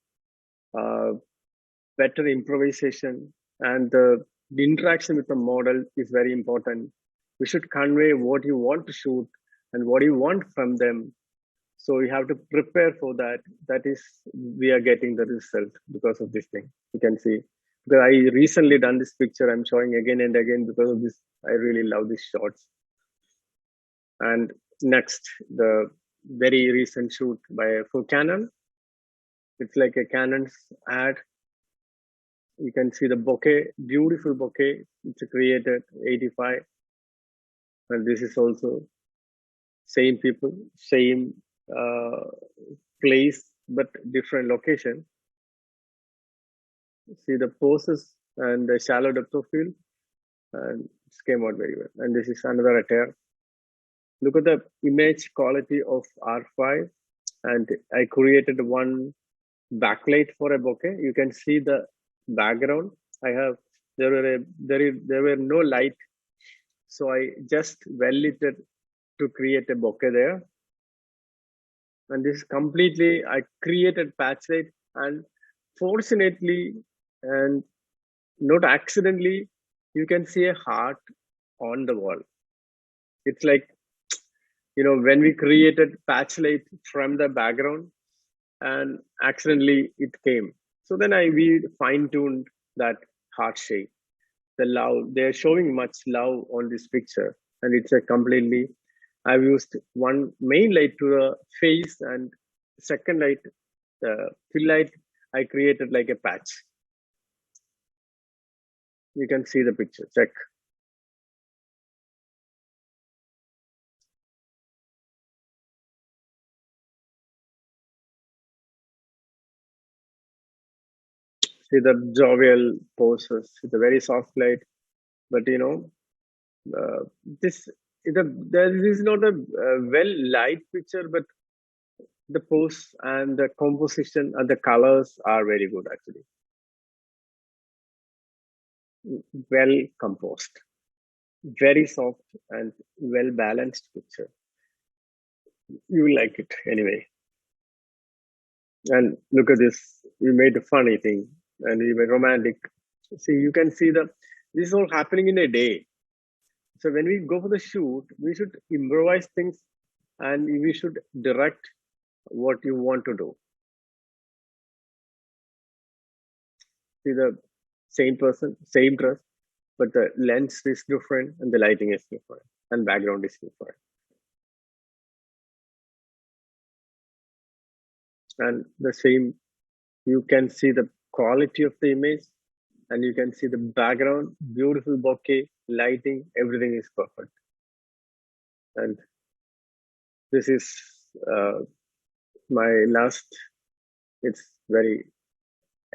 better improvisation, and the interaction with the model is very important. We should convey what you want to shoot and what you want from them. So you have to prepare for that. That is, we are getting the result because of this thing. You can see, because I recently done this picture, I'm showing again and again because of this. I really love these shots. And next, the very recent shoot for Canon. It's like a Canon's ad. You can see the bokeh, beautiful bokeh. It's created 85. And this is also same people, same place, but different location. See the poses and the shallow depth of field, and it came out very well. And this is another attire. Look at the image quality of R5, and I created one backlight for a bokeh. You can see the background. There were no light, so I just well lit it to create a bokeh there. And this completely, I created patch light, and fortunately and not accidentally, you can see a heart on the wall. It's like, when we created patch light from the background, and accidentally it came. So then we fine-tuned that heart shape. The love, they're showing much love on this picture, and it's a completely, I've used one main light to the face, and second light, the fill light, I created like a patch. You can see the picture, check. See the jovial poses, the very soft light, but this is not a well light picture, but the pose and the composition and the colors are very good actually. Well composed, very soft and well balanced picture. You will like it anyway. And look at this, we made a funny thing. and even romantic. See, you can see this is all happening in a day. So when we go for the shoot, we should improvise things and we should direct what you want to do. See, the same person, same dress, but the lens is different and the lighting is different and background is different. And the same, you can see the quality of the image and you can see the background, beautiful bokeh, lighting, everything is perfect. And this is my last, it's very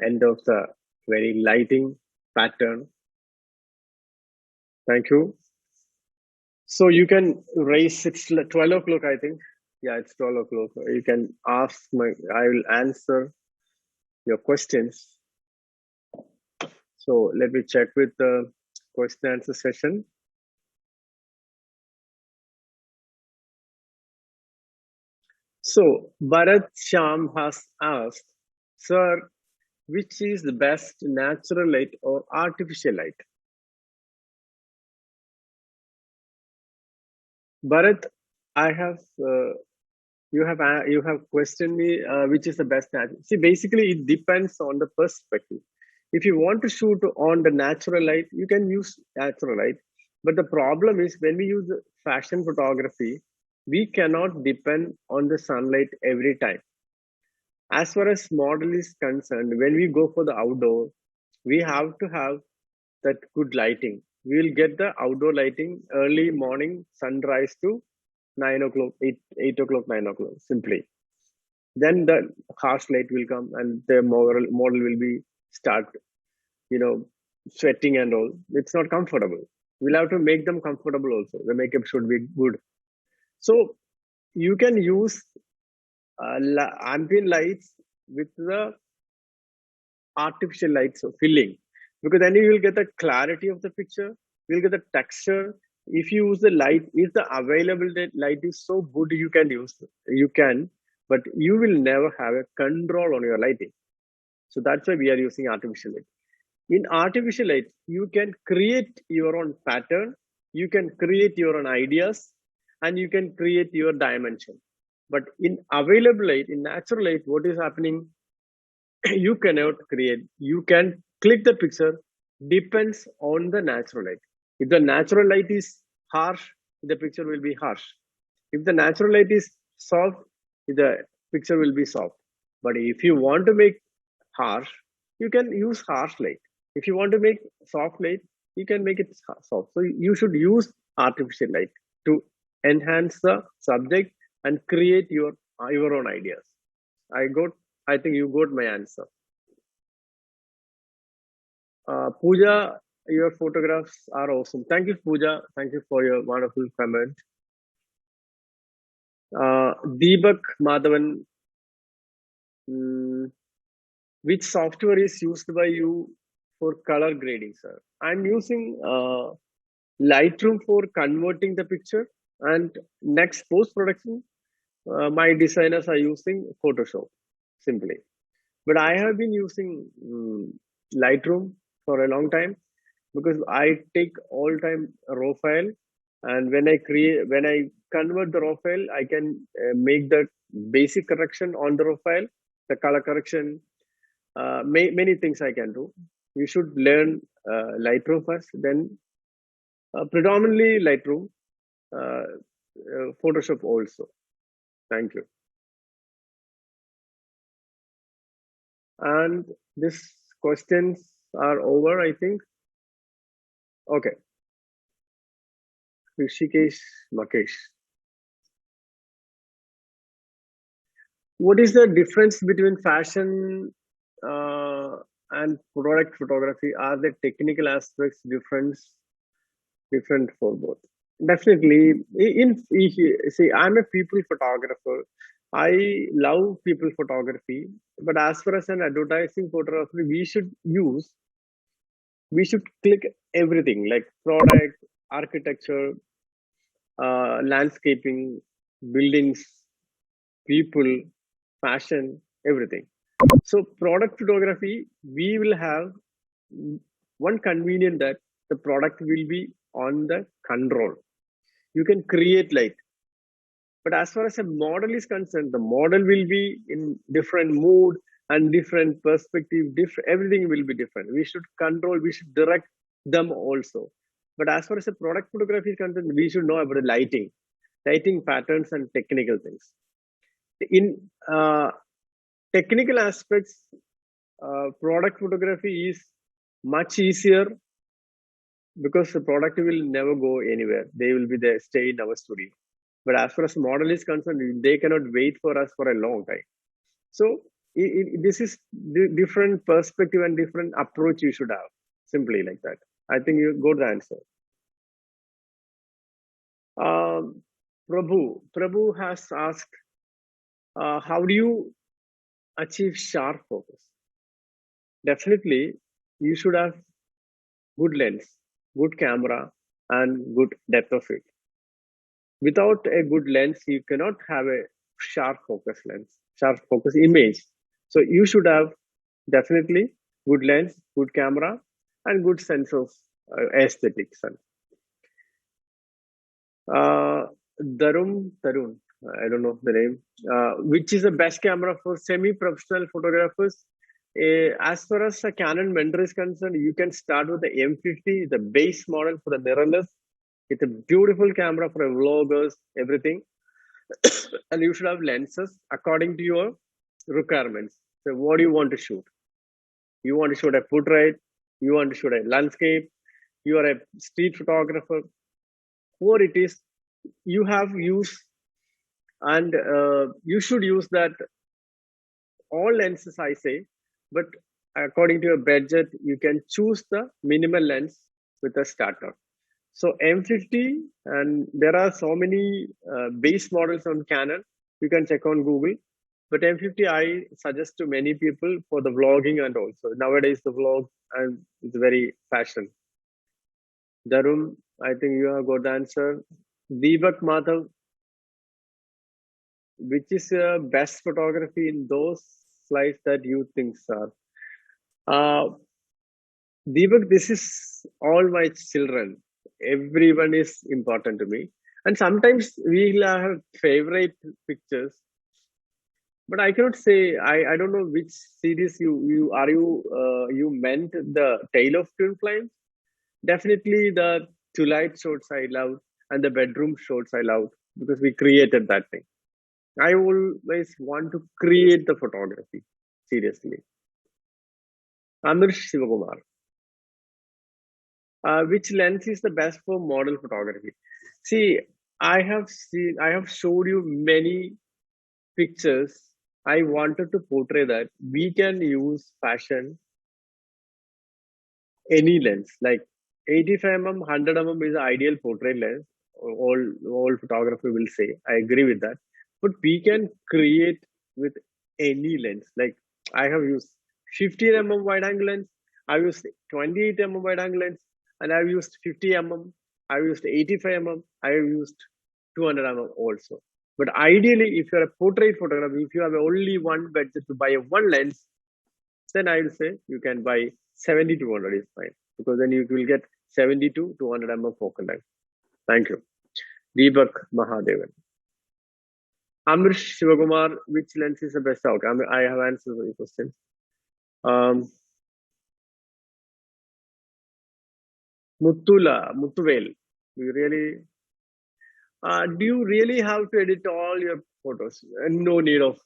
end of the very lighting pattern. Thank you. So you can raise, it's 12 o'clock, I think. Yeah, it's 12 o'clock. You can ask I will answer your questions. So let me check with the question answer session. So Bharat Sham has asked, sir, which is the best, natural light or artificial light? Bharat, I have you have questioned me which is the best natural. See, basically it depends on the perspective. If you want to shoot on the natural light, you can use natural light. But the problem is when we use fashion photography, we cannot depend on the sunlight every time. As far as model is concerned, when we go for the outdoor, we have to have that good lighting. We will get the outdoor lighting early morning, sunrise to 9 o'clock, 8 o'clock, 9 o'clock, simply. Then the harsh light will come and the model will be start, sweating and all. It's not comfortable. We'll have to make them comfortable also. The makeup should be good. So you can use ambient lights with the artificial lights of filling, because then you will get the clarity of the picture, you'll get the texture. If you use the light, if the available light is so good, you can, but you will never have a control on your lighting. So that's why we are using artificial light. In artificial light, you can create your own pattern, you can create your own ideas, and you can create your dimension. But in available light, in natural light, what is happening? You cannot create. You can click the picture, depends on the natural light. If the natural light is harsh, the picture will be harsh. If the natural light is soft, the picture will be soft. But if you want to make harsh, you can use harsh light. If you want to make soft light, you can make it soft. So you should use artificial light to enhance the subject and create your own ideas. I think you got my answer. Pooja, your photographs are awesome. Thank you, Pooja. Thank you for your wonderful comment. Deepak Madhavan, which software is used by you for color grading, sir? I'm using Lightroom for converting the picture, and next post-production, my designers are using Photoshop, simply. But I have been using Lightroom for a long time because I take all time raw file, and when I convert the raw file, I can make the basic correction on the raw file, the color correction, many things I can do. You should learn Lightroom first, then predominantly Lightroom, Photoshop also. Thank you. And these questions are over, I think. Okay. Rishikesh Makesh. What is the difference between fashion and product photography? Are the technical aspects different for both? Definitely. See, I'm a people photographer. I love people photography, but as far as an advertising photography, we should click everything like product, architecture, landscaping, buildings, people, fashion, everything. So product photography, we will have one convenient that the product will be on the control. You can create light. But as far as a model is concerned, the model will be in different mood and different perspective, everything will be different. We should control, we should direct them also. But as far as a product photography is concerned, we should know about the lighting patterns and technical things. In technical aspects, product photography is much easier because the product will never go anywhere. They will be there, stay in our studio. But as far as model is concerned, they cannot wait for us for a long time. So this is the different perspective and different approach you should have. Simply like that. I think you got the answer. Prabhu has asked, how do you achieve sharp focus? Definitely, you should have good lens, good camera, and good depth of field. Without a good lens, you cannot have a sharp focus lens, sharp focus image. So you should have definitely good lens, good camera, and good sense of aesthetics. Tarun, I don't know the name. Which is the best camera for semi-professional photographers? As far as a Canon Mentor is concerned, you can start with the M50, the base model for the mirrorless. It's a beautiful camera for vloggers, everything. And you should have lenses according to your requirements. So what do you want to shoot? You want to shoot a portrait, you want to shoot a landscape, you are a street photographer, or it is, you have used, and you should use that all lenses, I say, but according to your budget, you can choose the minimal lens with a starter. So M50, and there are so many base models on Canon. You can check on Google. But M50, I suggest to many people for the vlogging, and also nowadays the vlog and it's very fashion. Darun, I think you have got the answer. Deepak Madhav, which is best photography in those slides that you think, sir? Deepak, this is all my children. Everyone is important to me. And sometimes we'll have favorite pictures. But I cannot say, I don't know which series you meant the Tale of Twin Flames. Definitely the Twilight shots I loved and the bedroom shots I loved because we created that thing. I always want to create the photography, seriously. Amir Shivakumar. Which lens is the best for model photography? See, I have showed you many pictures. I wanted to portray that we can use fashion any lens, like 85mm, 100mm is the ideal portrait lens. All photographer will say, I agree with that. But we can create with any lens. Like I have used 15mm wide angle lens, I've used 28mm wide angle lens, and I've used 50mm, I've used 85mm, I've used 200mm also. But ideally, if you're a portrait photographer, if you have only one budget to buy one lens, then I will say you can buy 70 to 100 is fine, because then you will get 70 to 200mm focal length. Thank you. Deepak Mahadevan. Amir Shivakumar, which lens is the best out? I have answered the question. Muthuvel, do you really have to edit all your photos? No need of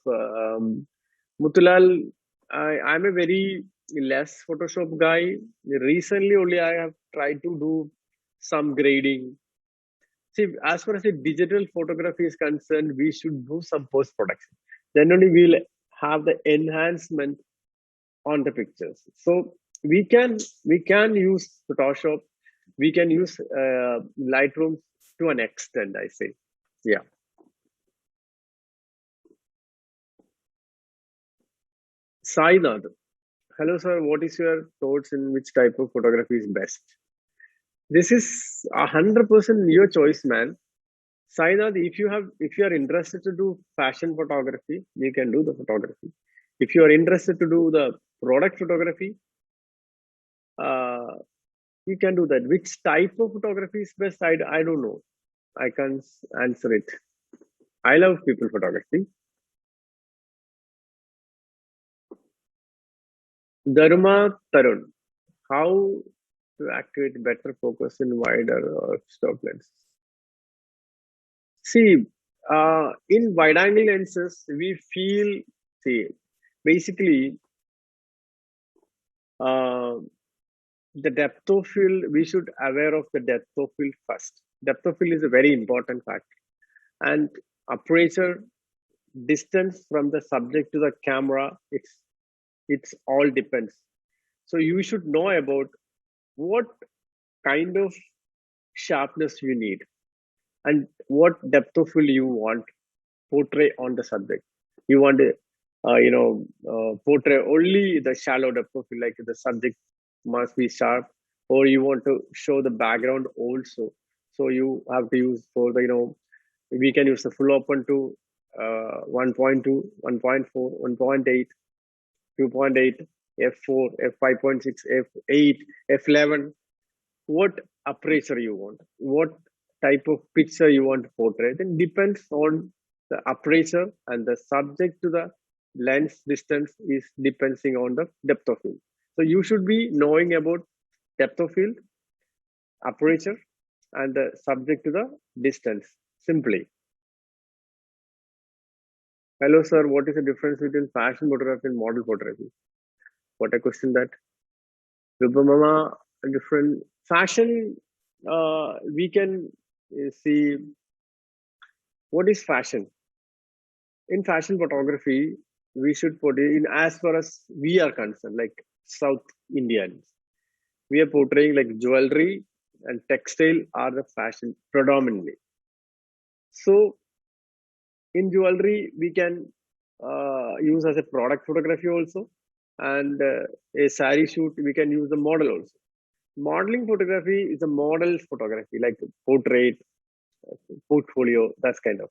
Muthulal. I'm a very less Photoshop guy. Recently only I have tried to do some grading. See, as far as the digital photography is concerned, we should do some post-production. Then only we'll have the enhancement on the pictures. So we can use Photoshop, we can use Lightroom to an extent, I say. Yeah. Sainath, hello sir, what is your thoughts in which type of photography is best? This is 100% your choice, man. Sainath, if you are interested to do fashion photography, you can do the photography. If you are interested to do the product photography, you can do that. Which type of photography is best? I don't know. I can't answer it. I love people photography. Dharma Tarun, how to activate better focus in wider or stop lens? See, in wide angle lenses, we feel, see, basically, the depth of field, we should aware of the depth of field first. Depth of field is a very important factor. And aperture, distance from the subject to the camera, it's all depends. So you should know about what kind of sharpness you need and what depth of field you want portray on the subject. You want to, portray only the shallow depth of field, like the subject must be sharp, or you want to show the background also. So you have to use for the, we can use the full open to 1.2, 1.4, 1.8, 2.8, f4, f5.6, f8, f11. What aperture you want, what type of picture you want to portray, then depends on the aperture, and the subject to the lens distance is depending on the depth of field. So you should be knowing about depth of field, aperture, and the subject to the distance simply. Hello, sir. What is the difference between fashion photography and model photography? What a question that. Vibhamama, different fashion. We can see what is fashion. In fashion photography, we should put it in as far as we are concerned, like South Indians. We are portraying like jewelry and textile are the fashion predominantly. So in jewelry, we can use as a product photography also, and a sari shoot, we can use the model also. Modeling photography is a model photography, like portrait, portfolio, that's kind of.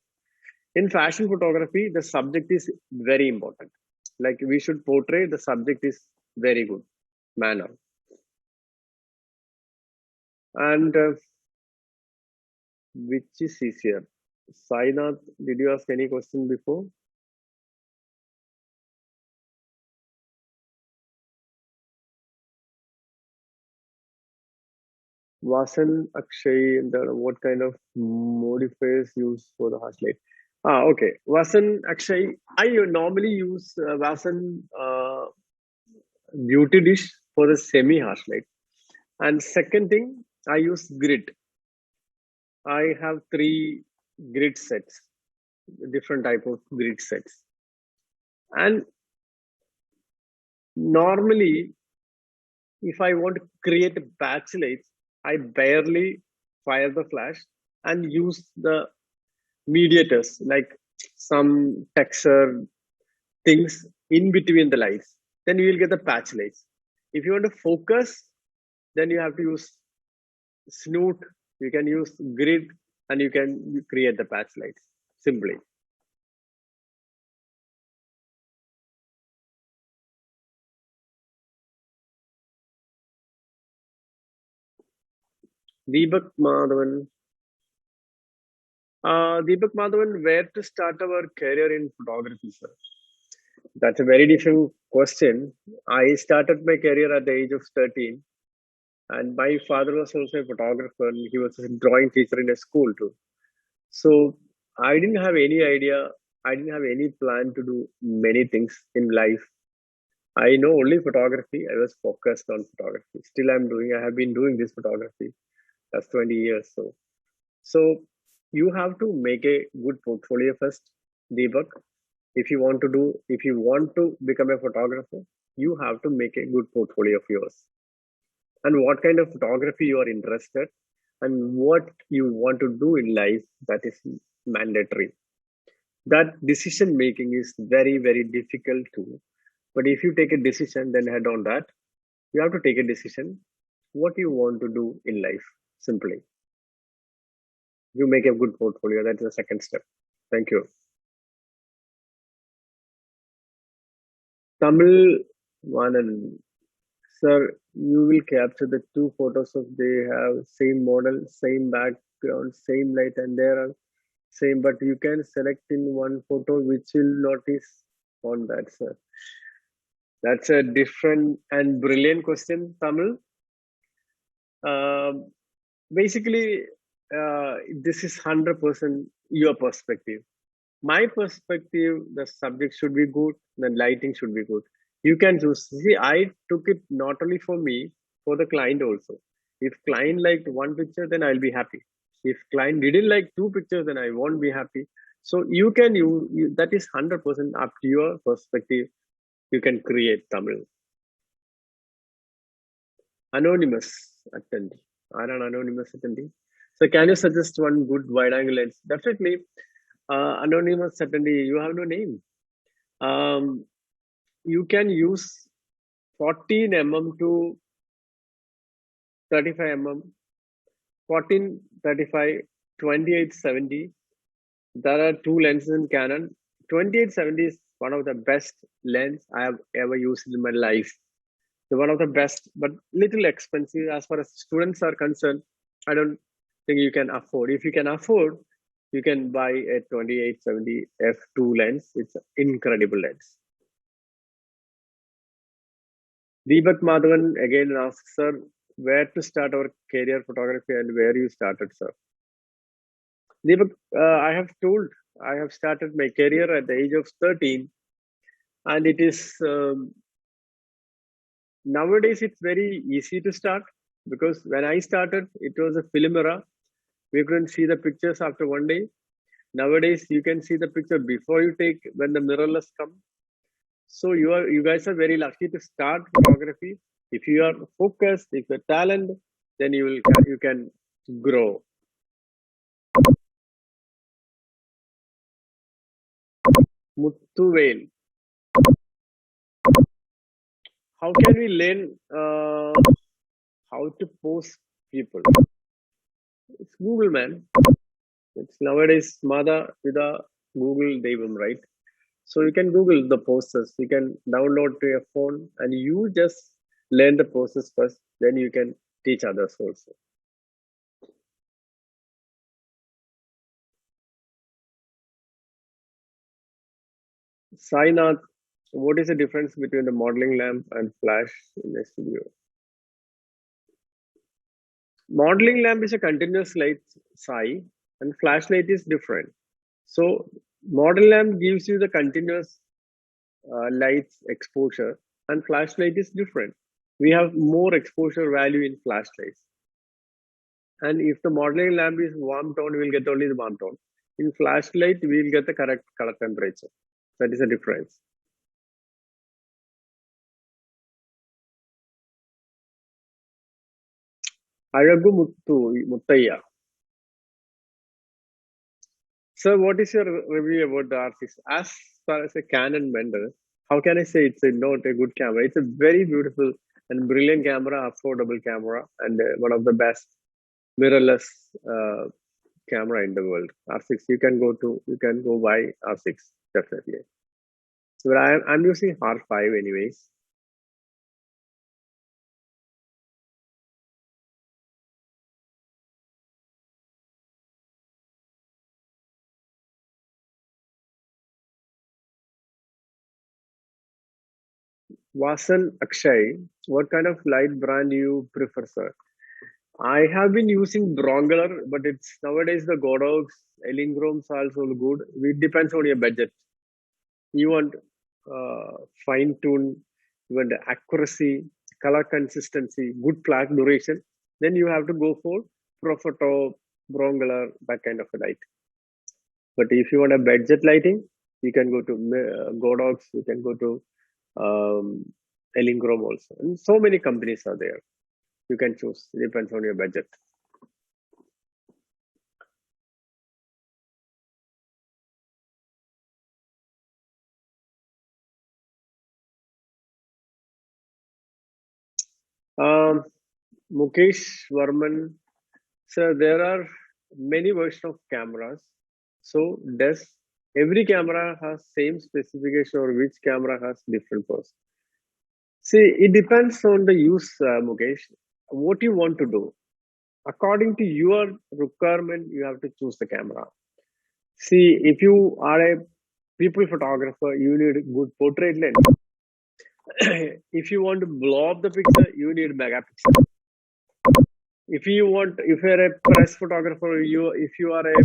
In fashion photography, the subject is very important. Like we should portray the subject is very good manner. And which is easier? Sainath, did you ask any question before? Vasan Akshay, what kind of modifiers used for the harsh light? Okay. Vasan Akshay, I normally use Vasan Beauty Dish for the semi-harsh light. And second thing, I use grid. I have 3 grid sets, different type of grid sets. And normally, if I want to create a batch lights, I barely fire the flash and use the mediators, like some texture things in between the lights. Then you will get the patch lights. If you want to focus, then you have to use snoot, you can use grid, and you can create the patch lights simply. Deepak Madhavan. Deepak Madhavan, where to start our career in photography, sir? That's a very different question. I started my career at the age of 13, and my father was also a photographer, and he was a drawing teacher in a school too. So I didn't have any idea, I didn't have any plan to do many things in life. I know only photography. I was focused on photography. Still, I have been doing this photography. That's 20 years. So you have to make a good portfolio first, Deepak. If you want to become a photographer, you have to make a good portfolio of yours. And what kind of photography you are interested, and what you want to do in life, that is mandatory. That decision making is very, very difficult too. But if you take a decision, then head on that. You have to take a decision what you want to do in life, simply. You make a good portfolio. That's the second step. Thank you. Tamil Vanan. Sir, you will capture the two photos of they have same model, same background, same light, and they are same, but you can select in one photo which will notice on that, sir. That's a different and brilliant question, Tamil. Basically, this is 100% your perspective. My perspective, the subject should be good, the lighting should be good. You can choose. See, I took it not only for me, for the client also. If client liked one picture, then I'll be happy. If client didn't like two pictures, then I won't be happy. So you can you that is 100% up to your perspective. You can create Tamil. Anonymous attendee. Are an anonymous attendee. So can you suggest one good wide angle lens? Definitely. Anonymous attendee, you have no name. You can use 14 mm to 35 mm, 14, 35, 2870. There are two lenses in Canon. 2870 is one of the best lens I have ever used in my life. So one of the best, but little expensive as far as students are concerned. I don't think you can afford. If you can afford, you can buy a 2870 f2 lens. It's an incredible lens. Deepak Madhavan again asks, sir, where to start our career photography and where you started, sir? Deepak, I have started my career at the age of 13, and it is nowadays it's very easy to start, because when I started, it was a film era. We couldn't see the pictures after one day. Nowadays, you can see the picture before you take, when the mirrorless come. So you guys are very lucky to start photography. If you are focused, if you're talent, then you can grow. Muthuvel. How can we learn how to post people? It's Google, man. It's nowadays Mada Vida Google Devam, right? So you can Google the posters. You can download to your phone and you just learn the process first. Then you can teach others also. Sainath, what is the difference between the modeling lamp and flash in a studio? Modeling lamp is a continuous light, Sai, and flashlight is different. So model lamp gives you the continuous light exposure, and flashlight is different. We have more exposure value in flashlights. And if the modeling lamp is warm tone, we'll get only the warm tone. In flashlight, we'll get the correct color temperature. That is the difference. Alagu Muttaya. Sir, what is your review about the R6? As far as a Canon vendor, how can I say it's not a good camera? It's a very beautiful and brilliant camera, affordable camera, and one of the best mirrorless camera in the world. R6, you can go buy R6 definitely. So I'm using R5 anyways. Vasan Akshay, what kind of light brand you prefer, sir? I have been using Brongular, but it's nowadays the Godox, Elingrome's also good. It depends on your budget. You want fine tune, you want accuracy, color consistency, good flash duration, then you have to go for Profoto, Brongular, that kind of a light. But if you want a budget lighting, you can go to Godox, you can go to Elingrome also. And so many companies are there. You can choose. It depends on your budget. Mukesh Varman, sir, there are many versions of cameras. So does Every camera has same specification, or which camera has different pros. See, it depends on the use, Mukesh. What you want to do. According to your requirement, you have to choose the camera. See, if you are a people photographer, you need a good portrait lens. If you want to blow up the picture, you need megapixel. If you're a press photographer, if you are a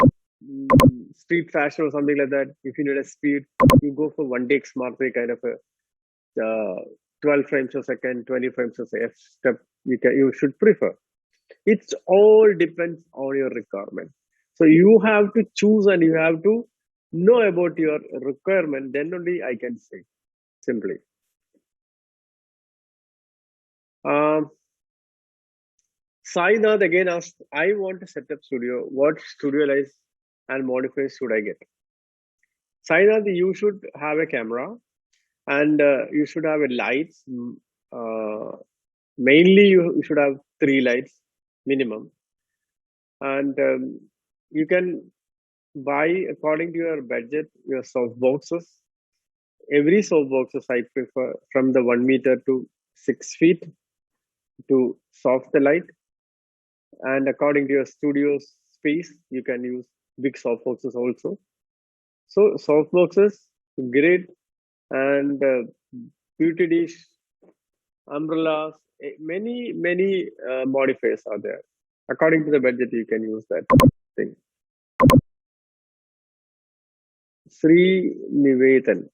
street fashion or something like that, if you need a speed, you go for 1DX Mark III kind of a 12 frames a second, 20 frames a second step. You should prefer. It's all depends on your requirement. So you have to choose and you have to know about your requirement. Then only I can say simply. Sainath again asked, I want to set up studio. What studio lights and modifiers should I get? Sainath, you should have a camera and you should have a lights. Mainly, you should have 3 lights minimum, and you can buy according to your budget your soft boxes. Every soft boxes I prefer from the 1 meter to 6 feet to soft the light, and according to your studio space, you can use big soft boxes also. So soft boxes, grid, and beauty dish, umbrellas, many modifiers are there. According to the budget, you can use that thing. Sri Nivedan,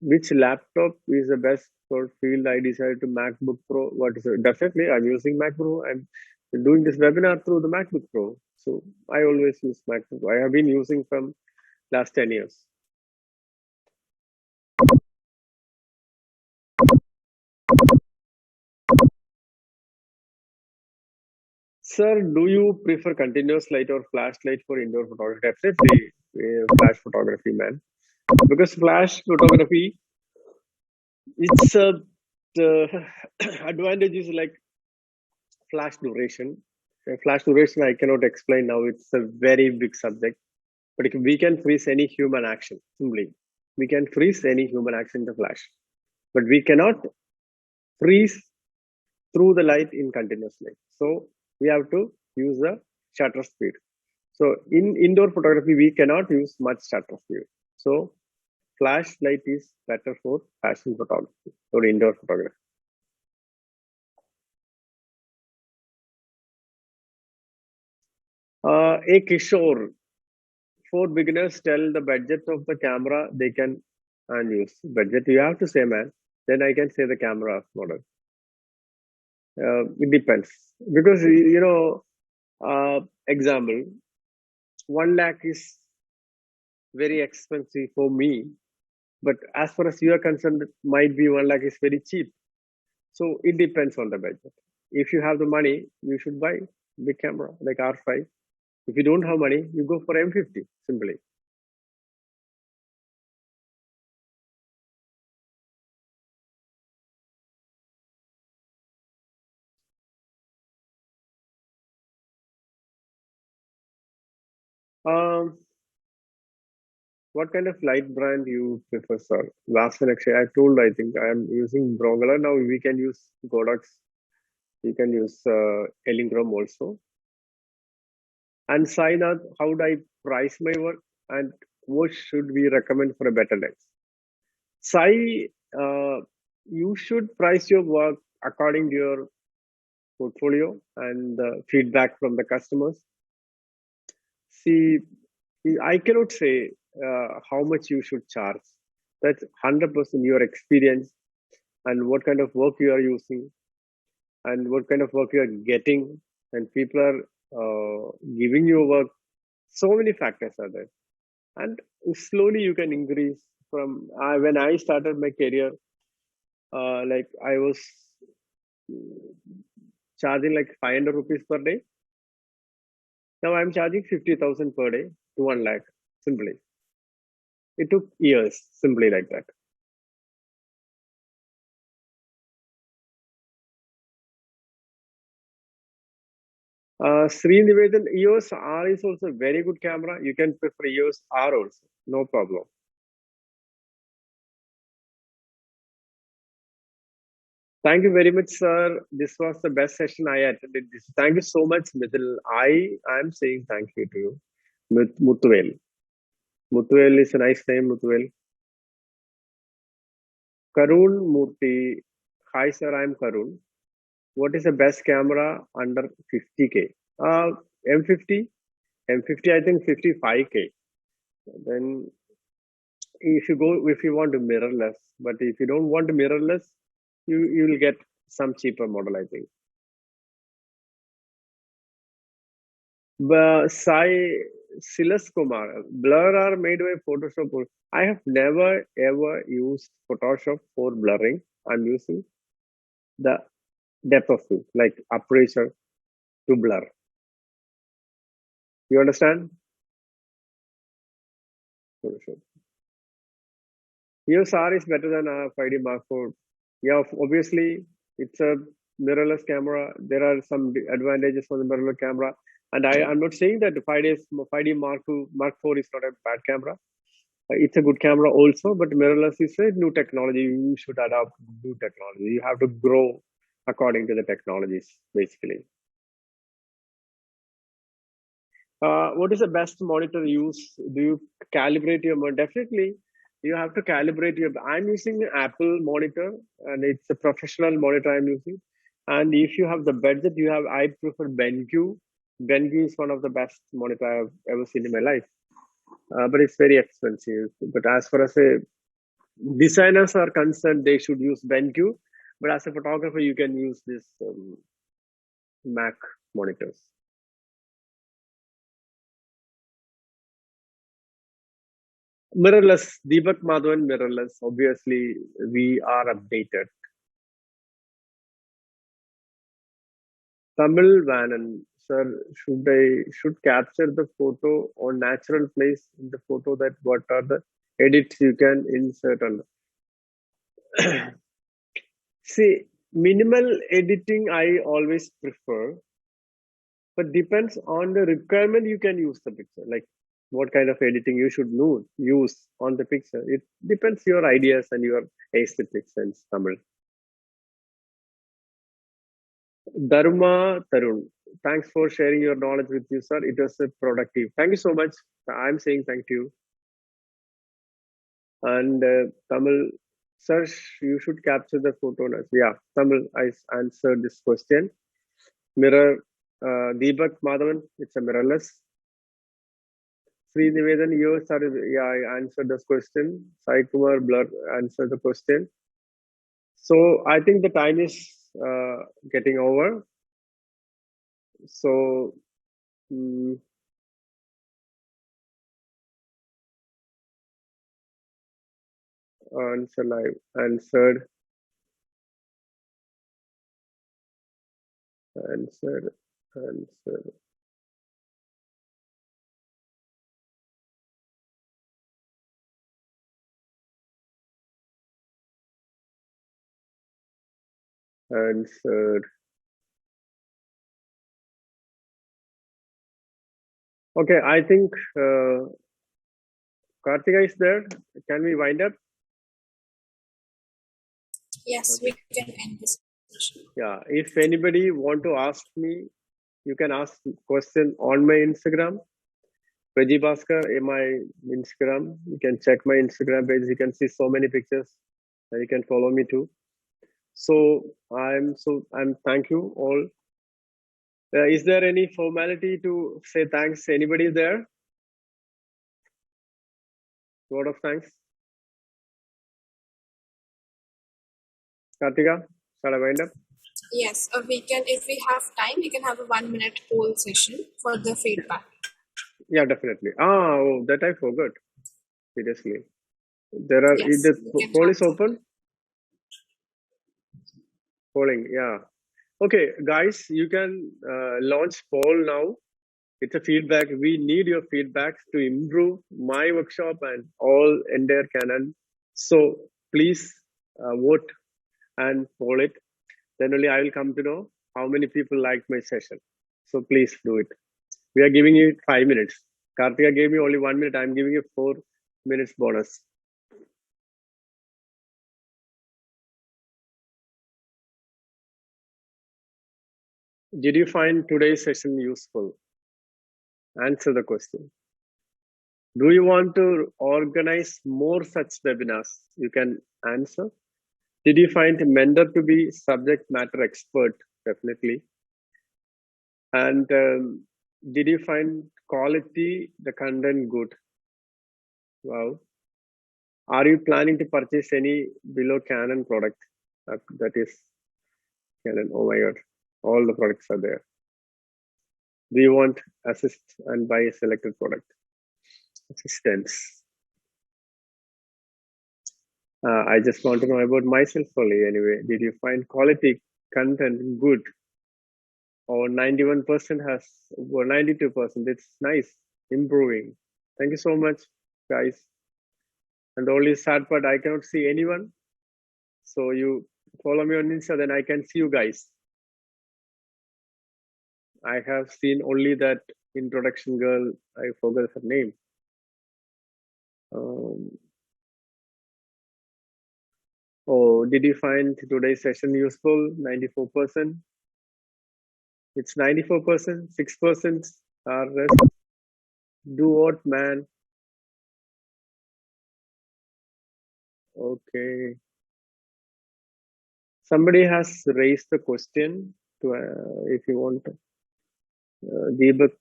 which laptop is the best for field? I decided to MacBook Pro. What is it? Definitely, I'm using MacBook Pro. I'm doing this webinar through the MacBook Pro. So I always use MacBook Pro. I have been using from last 10 years. Sir, do you prefer continuous light or flash light for indoor photography? Definitely flash photography, man. Because flash photography, it's the advantage is like flash duration. Flash duration, I cannot explain now. It's a very big subject. But we can freeze any human action, simply. We can freeze any human action in the flash. But we cannot freeze through the light in continuous light. So we have to use the shutter speed. So in indoor photography, we cannot use much shutter speed. So flash light is better for fashion photography or indoor photography. A Kishore, for beginners, tell the budget of the camera they can and use. Budget you have to say, man. Then I can say the camera model. It depends because example, 1 lakh is very expensive for me, but as far as you are concerned, it might be 1 lakh is very cheap. So it depends on the budget. If you have the money, you should buy big camera like R5. If you don't have money, you go for M50 simply. What kind of light brand you prefer, sir? Last one, actually, I told, I think I am using Broncolor. Now we can use Godox. You can use Elinchrom also. And Sainath, how do I price my work? And what should we recommend for a better lens? Sai, you should price your work according to your portfolio and the feedback from the customers. See, I cannot say how much you should charge. That's 100% your experience and what kind of work you are using and what kind of work you are getting, and people are giving you work. So many factors are there, and slowly you can increase. From when I started my career, like I was charging like 500 rupees per day. Now I'm charging 50,000 per day to 1 lakh simply. It took years, simply like that. Sri Nivedan, EOS R is also a very good camera. You can prefer EOS R also, no problem. Thank you very much, sir. This was the best session I attended. Thank you so much, Mithil. I am saying thank you to you, Muthuvel. Muthuvel is a nice name, Muthuvel. Karun Murthy. Hi, sir. I am Karun. What is the best camera under 50K? M50. M50, I think 55K. Then if you want to mirrorless, but if you don't want to mirrorless, you will get some cheaper model, I think. Sai Silas Kumar, blur are made by Photoshop. I have never ever used Photoshop for blurring. I'm using the depth of field, like aperture to blur. You understand? Photoshop. EOS R is better than 5D Mark IV. Yeah, obviously it's a mirrorless camera. There are some advantages for the mirrorless camera, and I'm not saying that 5D Mark IV is not a bad camera. It's a good camera also, but mirrorless is a new technology. You should adopt new technology. You have to grow according to the technologies, basically. What is the best monitor use? Do you calibrate your monitor? Definitely, you have to calibrate your. I'm using an Apple monitor, and it's a professional monitor I'm using. And if you have the budget, I prefer BenQ. BenQ is one of the best monitor I've ever seen in my life, but it's very expensive. But as far as designers are concerned, they should use BenQ. But as a photographer, you can use this Mac monitors. Mirrorless, Deepak Madhavan mirrorless. Obviously, we are updated. Tamil Vanan, sir, should capture the photo on natural place in the photo that what are the edits you can insert on. See, minimal editing I always prefer, but depends on the requirement you can use the picture. Like what kind of editing you should use on the picture. It depends your ideas and your aesthetics and Tamil. Dharma Tarun, thanks for sharing your knowledge with you, sir. It was productive. Thank you so much. I'm saying thank you. And Tamil, sir, you should capture the photo. Yeah, Tamil, I answered this question. Mirror, Deepak Madhavan, it's a mirrorless. Sri Nivedan, I answered this question. Sai Kumar Blur answered the question. So I think the time is getting over. So answer live, answered. Answered. Okay, I think Kartika is there. Can we wind up? Yes, we can end this session. Yeah, if anybody want to ask me, you can ask question on my Instagram. Veggie Bhaskar in my Instagram. You can check my Instagram page. You can see so many pictures, and you can follow me too. So I'm thank you all. Is there any formality to say thanks? Anybody there? Word of thanks. Kartika, shall I wind up? Yes, we can. If we have time, we can have a 1 minute poll session for the feedback. Yeah, definitely. Oh, that I forgot. Seriously, there are. Yes, The poll is open. Polling, yeah. Okay, guys, you can launch poll now. It's a feedback. We need your feedback to improve my workshop and all entire Canon. So please vote and poll it. Then only I will come to know how many people liked my session. So please do it. We are giving you 5 minutes. Kartika gave me only 1 minute. I'm giving you 4 minutes bonus. Did you find today's session useful? Answer the question. Do you want to organize more such webinars? You can answer. Did you find a mentor to be subject matter expert? Definitely. And did you find quality, the content good? Wow. Are you planning to purchase any below Canon product? That is Canon. Oh my God. All the products are there. Do you want assist and buy a selected product? Assistance. I just want to know about myself only anyway. Did you find quality content good? Or 91% has, or 92%. It's nice. Improving. Thank you so much, guys. And the only sad part, I cannot see anyone. So you follow me on Insta, then I can see you guys. I have seen only that introduction girl. I forgot her name. Oh, did you find today's session useful? 94%. It's 94%. 6% are rest. Do what, man? Okay. Somebody has raised the question to if you want. Deepak.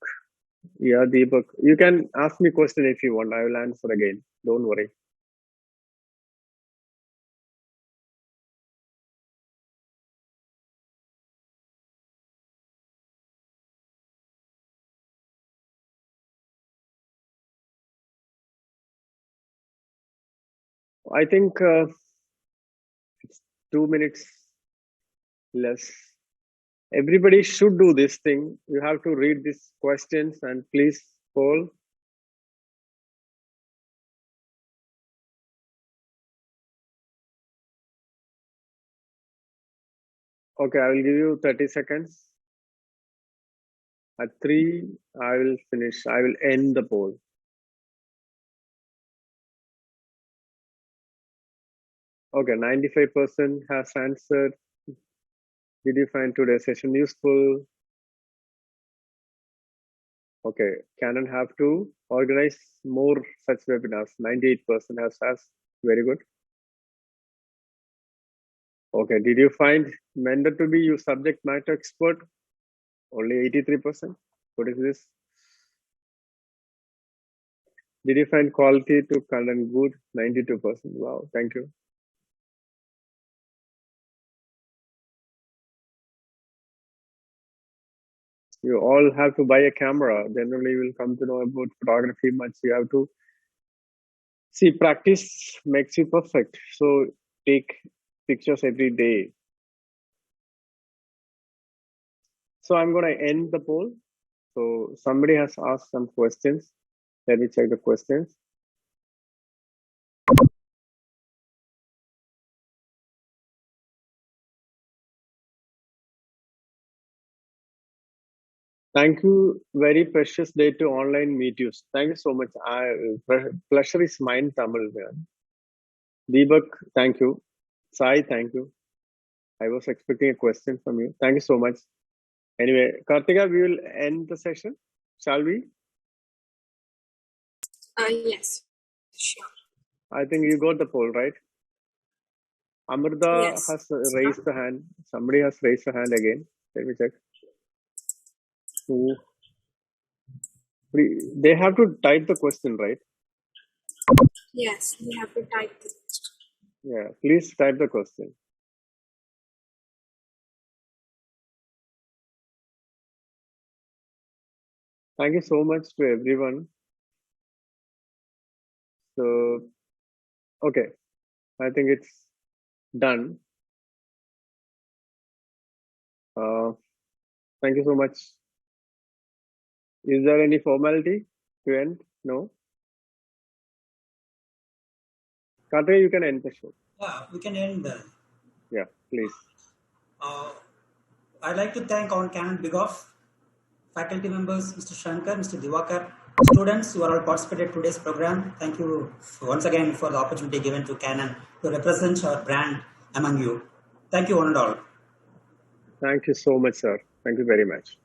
Yeah, Deepak. You can ask me question if you want. I will answer again. Don't worry. I think it's 2 minutes less. Everybody should do this thing. You have to read these questions and please poll. Okay, I will give you 30 seconds. At 3, I will finish. I will end the poll. Okay, 95% has answered. Did you find today's session useful? Okay, Canon have to organize more such webinars. 98% has asked. Very good. Okay, did you find mentor to be your subject matter expert? Only 83%. What is this? Did you find quality to content good? 92%. Wow, thank you. You all have to buy a camera. Then only you will come to know about photography much. You have to see, practice makes you perfect. So take pictures every day. So I'm going to end the poll. So somebody has asked some questions. Let me check the questions. Thank you. Very precious day to online meet you. Thank you so much. Pleasure is mine, Tamil. Deepak, thank you. Sai, thank you. I was expecting a question from you. Thank you so much. Anyway, Kartika, we will end the session. Shall we? Yes, sure. I think you got the poll, right? Amrita Yes. has raised the hand. Somebody has raised the hand again. Let me check. Who? They have to type the question, right? Yes, we have to type this. Yeah, please type the question. Thank you so much to everyone. So, okay, I think it's done. Thank you so much. Is there any formality to end? No? Kartika, you can end the show. Yeah, we can end there. Yeah, please. I'd like to thank on Canon Bigoff faculty members, Mr. Shankar, Mr. Diwakar, students who are all participated in today's program. Thank you once again for the opportunity given to Canon to represent our brand among you. Thank you one and all. Thank you so much, sir. Thank you very much.